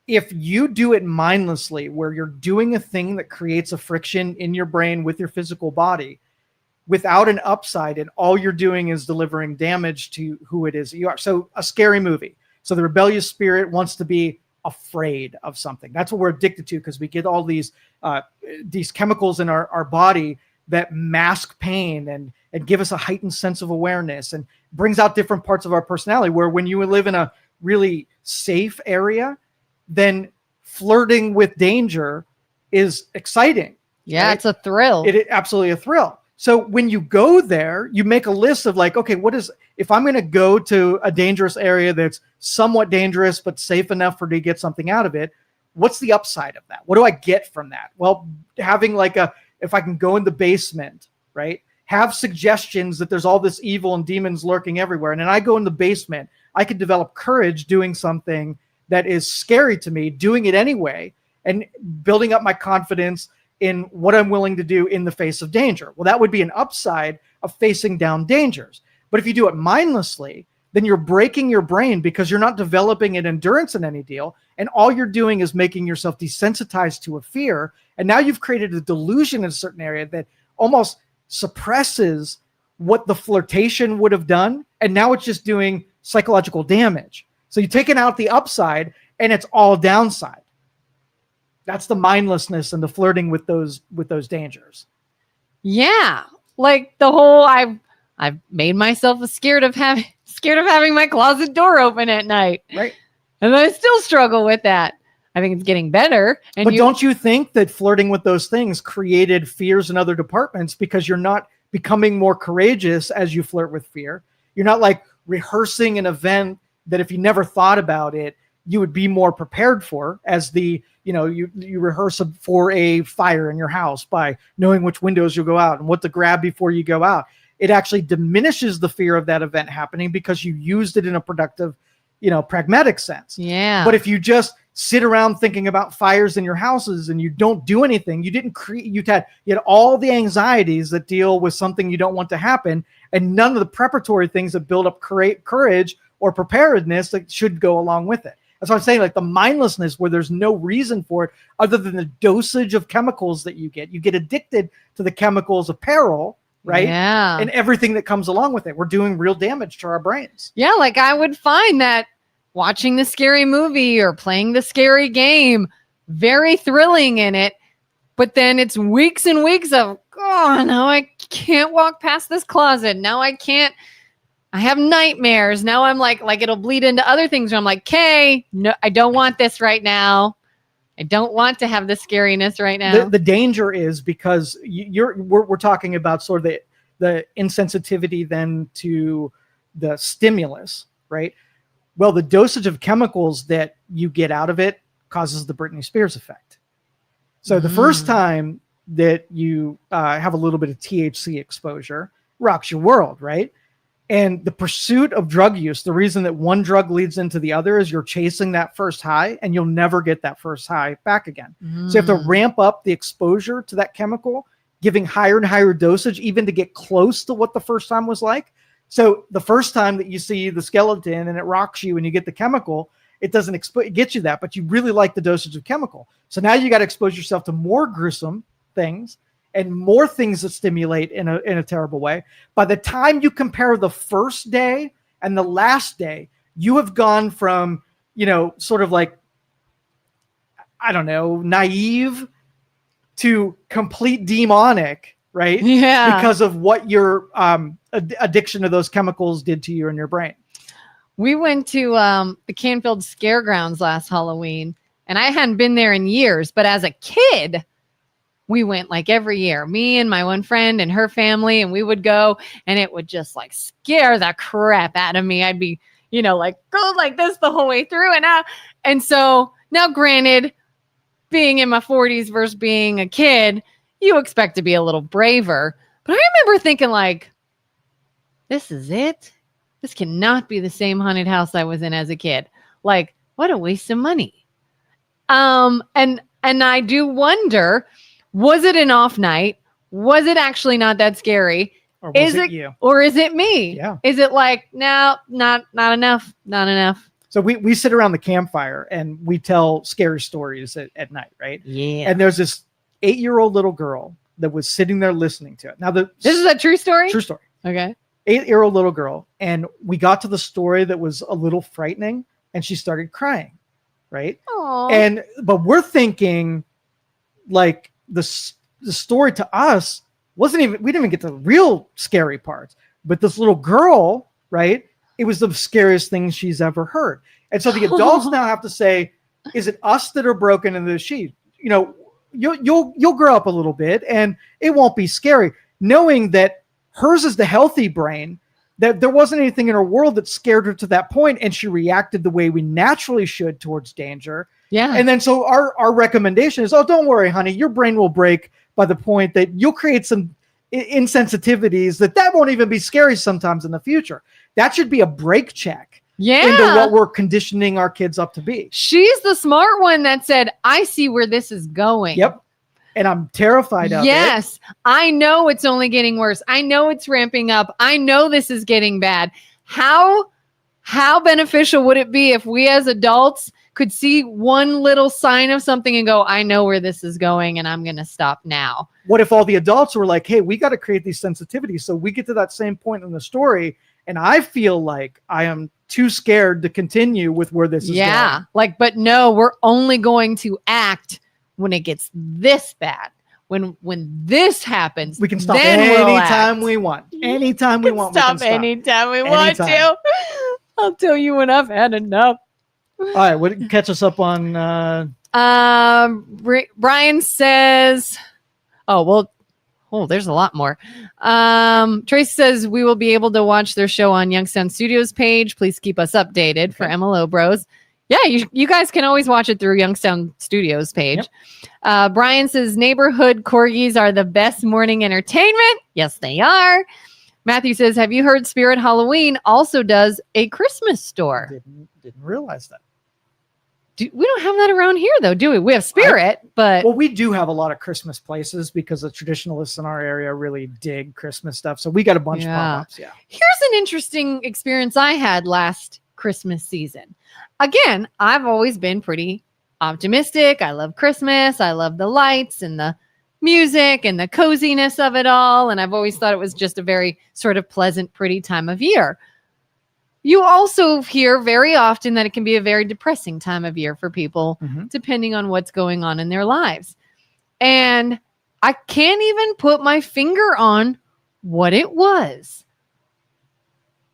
If you do it mindlessly, where you're doing a thing that creates a friction in your brain with your physical body without an upside, and all you're doing is delivering damage to who it is that you are. So a scary movie. So the rebellious spirit wants to be afraid of something. That's what we're addicted to, because we get all these chemicals in our body that mask pain and give us a heightened sense of awareness, and brings out different parts of our personality, where when you live in a really safe area, then flirting with danger is exciting. Yeah, right? it's a thrill. It is absolutely a thrill. So when you go there, you make a list of like, okay, if I'm going to go to a dangerous area that's somewhat dangerous but safe enough for to get something out of it, what's the upside of that? What do I get from that? Well, having if I can go in the basement, right? Have suggestions that there's all this evil and demons lurking everywhere. And then I go in the basement, I can develop courage doing something that is scary to me, doing it anyway, and building up my confidence in what I'm willing to do in the face of danger. Well, that would be an upside of facing down dangers. But if you do it mindlessly, then you're breaking your brain, because you're not developing an endurance in any deal. And all you're doing is making yourself desensitized to a fear. And now you've created a delusion in a certain area that almost suppresses what the flirtation would have done. And now it's just doing psychological damage. So you've taken out the upside, and it's all downside. That's the mindlessness and the flirting with those dangers. Yeah. Like the whole, I've made myself scared of having my closet door open at night. Right. And I still struggle with that. I think it's getting better. And don't you think that flirting with those things created fears in other departments, because you're not becoming more courageous as you flirt with fear? You're not like rehearsing an event that if you never thought about it, you would be more prepared for, as you rehearse for a fire in your house by knowing which windows you'll go out and what to grab before you go out. It actually diminishes the fear of that event happening, because you used it in a productive, pragmatic sense. Yeah. But if you just sit around thinking about fires in your houses and you don't do anything, you had all the anxieties that deal with something you don't want to happen, and none of the preparatory things that build up courage or preparedness that should go along with it. That's what I'm saying, like the mindlessness where there's no reason for it other than the dosage of chemicals that you get. You get addicted to the chemicals of peril, right? Yeah. And everything that comes along with it. We're doing real damage to our brains. Yeah, like I would find that watching the scary movie or playing the scary game, very thrilling in it. But then it's weeks and weeks of, oh, now I can't walk past this closet. Now I can't I have nightmares. Now I'm like it'll bleed into other things where I'm like, okay, no, I don't want this right now. I don't want to have the scariness right now. The danger is because we're talking about sort of the insensitivity then to the stimulus, right? Well, the dosage of chemicals that you get out of it causes the Britney Spears effect. So the first time that you have a little bit of THC exposure rocks your world, right? And the pursuit of drug use, the reason that one drug leads into the other is you're chasing that first high and you'll never get that first high back again. So you have to ramp up the exposure to that chemical, giving higher and higher dosage, even to get close to what the first time was like. So the first time that you see the skeleton and it rocks you and you get the chemical, it doesn't get you that, but you really like the dosage of chemical. So now you got to expose yourself to more gruesome things and more things that stimulate in a terrible way. By the time you compare the first day and the last day, you have gone from, sort of like, I don't know, naive to complete demonic, right? Yeah. Because of what your addiction to those chemicals did to you in your brain. We went to the Canfield Scaregrounds last Halloween, and I hadn't been there in years, but as a kid, we went like every year, me and my one friend and her family, and we would go, and it would just like scare the crap out of me. I'd be, like go like this the whole way through. And so now granted, being in my 40s versus being a kid, you expect to be a little braver. But I remember thinking like, this is it. This cannot be the same haunted house I was in as a kid. Like, what a waste of money. And I do wonder, was it an off night? Was it actually not that scary? Or was it you? Or is it me? Yeah. Is it like, no, not enough, not enough? So we sit around the campfire and we tell scary stories at night, right? Yeah. And there's this 8-year-old little girl that was sitting there listening to it. Now, this is a true story? True story. Okay. 8-year-old little girl. And we got to the story that was a little frightening and she started crying, right? Aww. But we're thinking like the story to us we didn't even get to the real scary parts, but this little girl, right? It was the scariest thing she's ever heard. And so the adults now have to say, is it us that are broken in the sheet? You'll grow up a little bit and it won't be scary, knowing that hers is the healthy brain, that there wasn't anything in her world that scared her to that point, and she reacted the way we naturally should towards danger. Yeah. And then so our recommendation is, don't worry, honey, your brain will break by the point that you'll create some insensitivities that won't even be scary sometimes in the future. That should be a break check into what we're conditioning our kids up to be. She's the smart one that said, I see where this is going. Yep. And I'm terrified of it. Yes. I know it's only getting worse. I know it's ramping up. I know this is getting bad. How beneficial would it be if we as adults could see one little sign of something and go, I know where this is going and I'm going to stop now? What if all the adults were like, hey, we got to create these sensitivities so we get to that same point in the story and I feel like I am too scared to continue with where this is going. But no, we're only going to act when it gets this bad. When this happens, we can stop anytime we want. Anytime we want, we can stop. Anytime we want to. I'll tell you when I've had enough. All right, what catch us up on? Brian says, there's a lot more. Tracy says we will be able to watch their show on Youngstown Studios page. Please keep us updated for MLO Bros. Yeah, you guys can always watch it through Youngstown Studios page. Yep. Brian says neighborhood corgis are the best morning entertainment. Yes, they are. Matthew says, have you heard Spirit Halloween also does a Christmas store? Didn't realize that. We don't have that around here, though, do we? We have Spirit, but... Well, we do have a lot of Christmas places because the traditionalists in our area really dig Christmas stuff. So we got a bunch of pop-ups, Here's an interesting experience I had last Christmas season. Again, I've always been pretty optimistic. I love Christmas. I love the lights and the music and the coziness of it all. And I've always thought it was just a very sort of pleasant, pretty time of year. You also hear very often that it can be a very depressing time of year for people, depending on what's going on in their lives. And I can't even put my finger on what it was.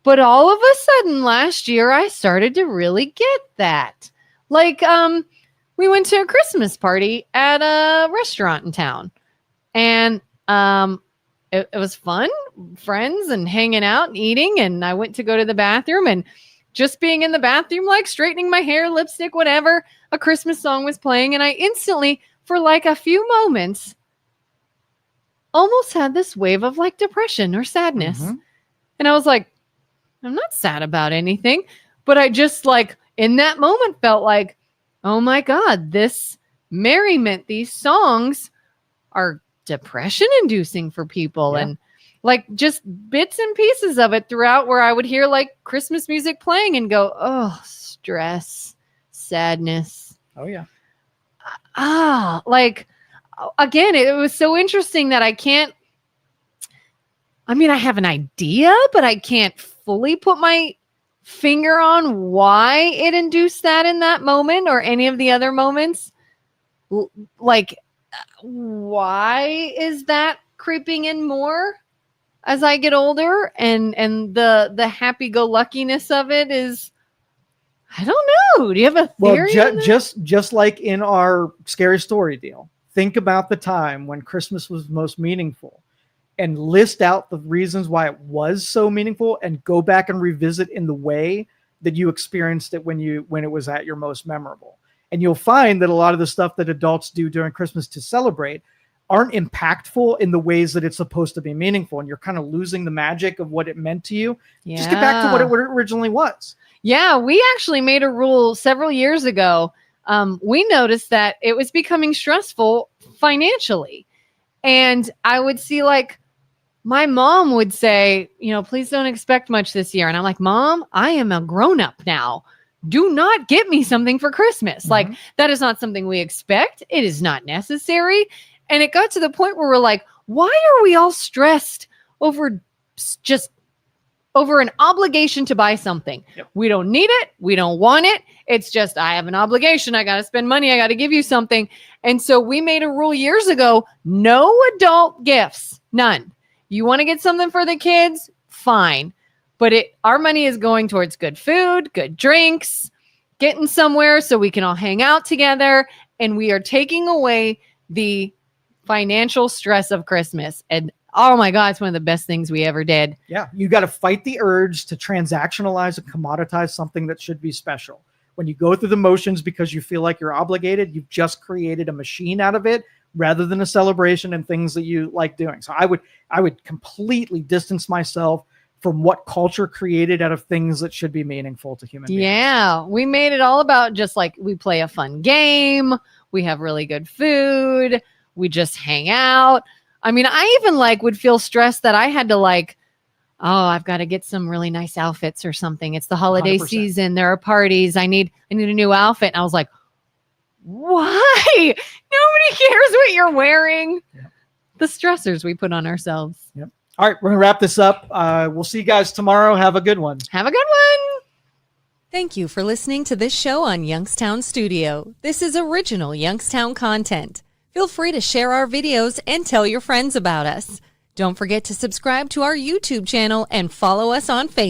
But all of a sudden last year, I started to really get that. Like, we went to a Christmas party at a restaurant in town, and it was fun, friends and hanging out and eating. And I went to go to the bathroom, and just being in the bathroom, like straightening my hair, lipstick, whatever, a Christmas song was playing. And I instantly, for like a few moments, almost had this wave of like depression or sadness. Mm-hmm. And I was like, I'm not sad about anything, but I just like in that moment felt like, oh my God, this merriment, these songs are depression inducing for people. Yeah. And like just bits and pieces of it throughout where I would hear like Christmas music playing and go, oh, stress, sadness. Oh yeah. Like again, it was so interesting that I have an idea, but I can't fully put my finger on why it induced that in that moment or any of the other moments. Like, why is that creeping in more as I get older? And the happy-go-luckiness of it is, I don't know. Do you have a theory? Well, just like in our scary story deal, think about the time when Christmas was most meaningful and list out the reasons why it was so meaningful and go back and revisit in the way that you experienced it when it was at your most memorable. And you'll find that a lot of the stuff that adults do during Christmas to celebrate aren't impactful in the ways that it's supposed to be meaningful. And you're kind of losing the magic of what it meant to you. Yeah. Just get back to what it originally was. Yeah, we actually made a rule several years ago. We noticed that it was becoming stressful financially. And I would see like my mom would say, please don't expect much this year. And I'm like, Mom, I am a grown-up now. Do not get me something for Christmas. Mm-hmm. Like, that is not something we expect. It is not necessary. And it got to the point where we're like, why are we all stressed over an obligation to buy something? Yep. We don't need it. We don't want it. It's just, I have an obligation. I got to spend money. I got to give you something. And so we made a rule years ago, no adult gifts, none. You want to get something for the kids? Fine. But our money is going towards good food, good drinks, getting somewhere so we can all hang out together. And we are taking away the financial stress of Christmas. And oh my God, it's one of the best things we ever did. Yeah. You got to fight the urge to transactionalize and commoditize something that should be special. When you go through the motions because you feel like you're obligated, you've just created a machine out of it rather than a celebration and things that you like doing. So I would completely distance myself from what culture created out of things that should be meaningful to human beings. Yeah. We made it all about just like we play a fun game. We have really good food. We just hang out. I mean, I even would feel stressed that I had to I've got to get some really nice outfits or something. It's the holiday 100%. season. There are parties. I need a new outfit. And I was like, why? Nobody cares what you're wearing. Yeah. The stressors we put on ourselves. Yep. All right, we're going to wrap this up. We'll see you guys tomorrow. Have a good one. Have a good one. Thank you for listening to this show on Youngstown Studio. This is original Youngstown content. Feel free to share our videos and tell your friends about us. Don't forget to subscribe to our YouTube channel and follow us on Facebook.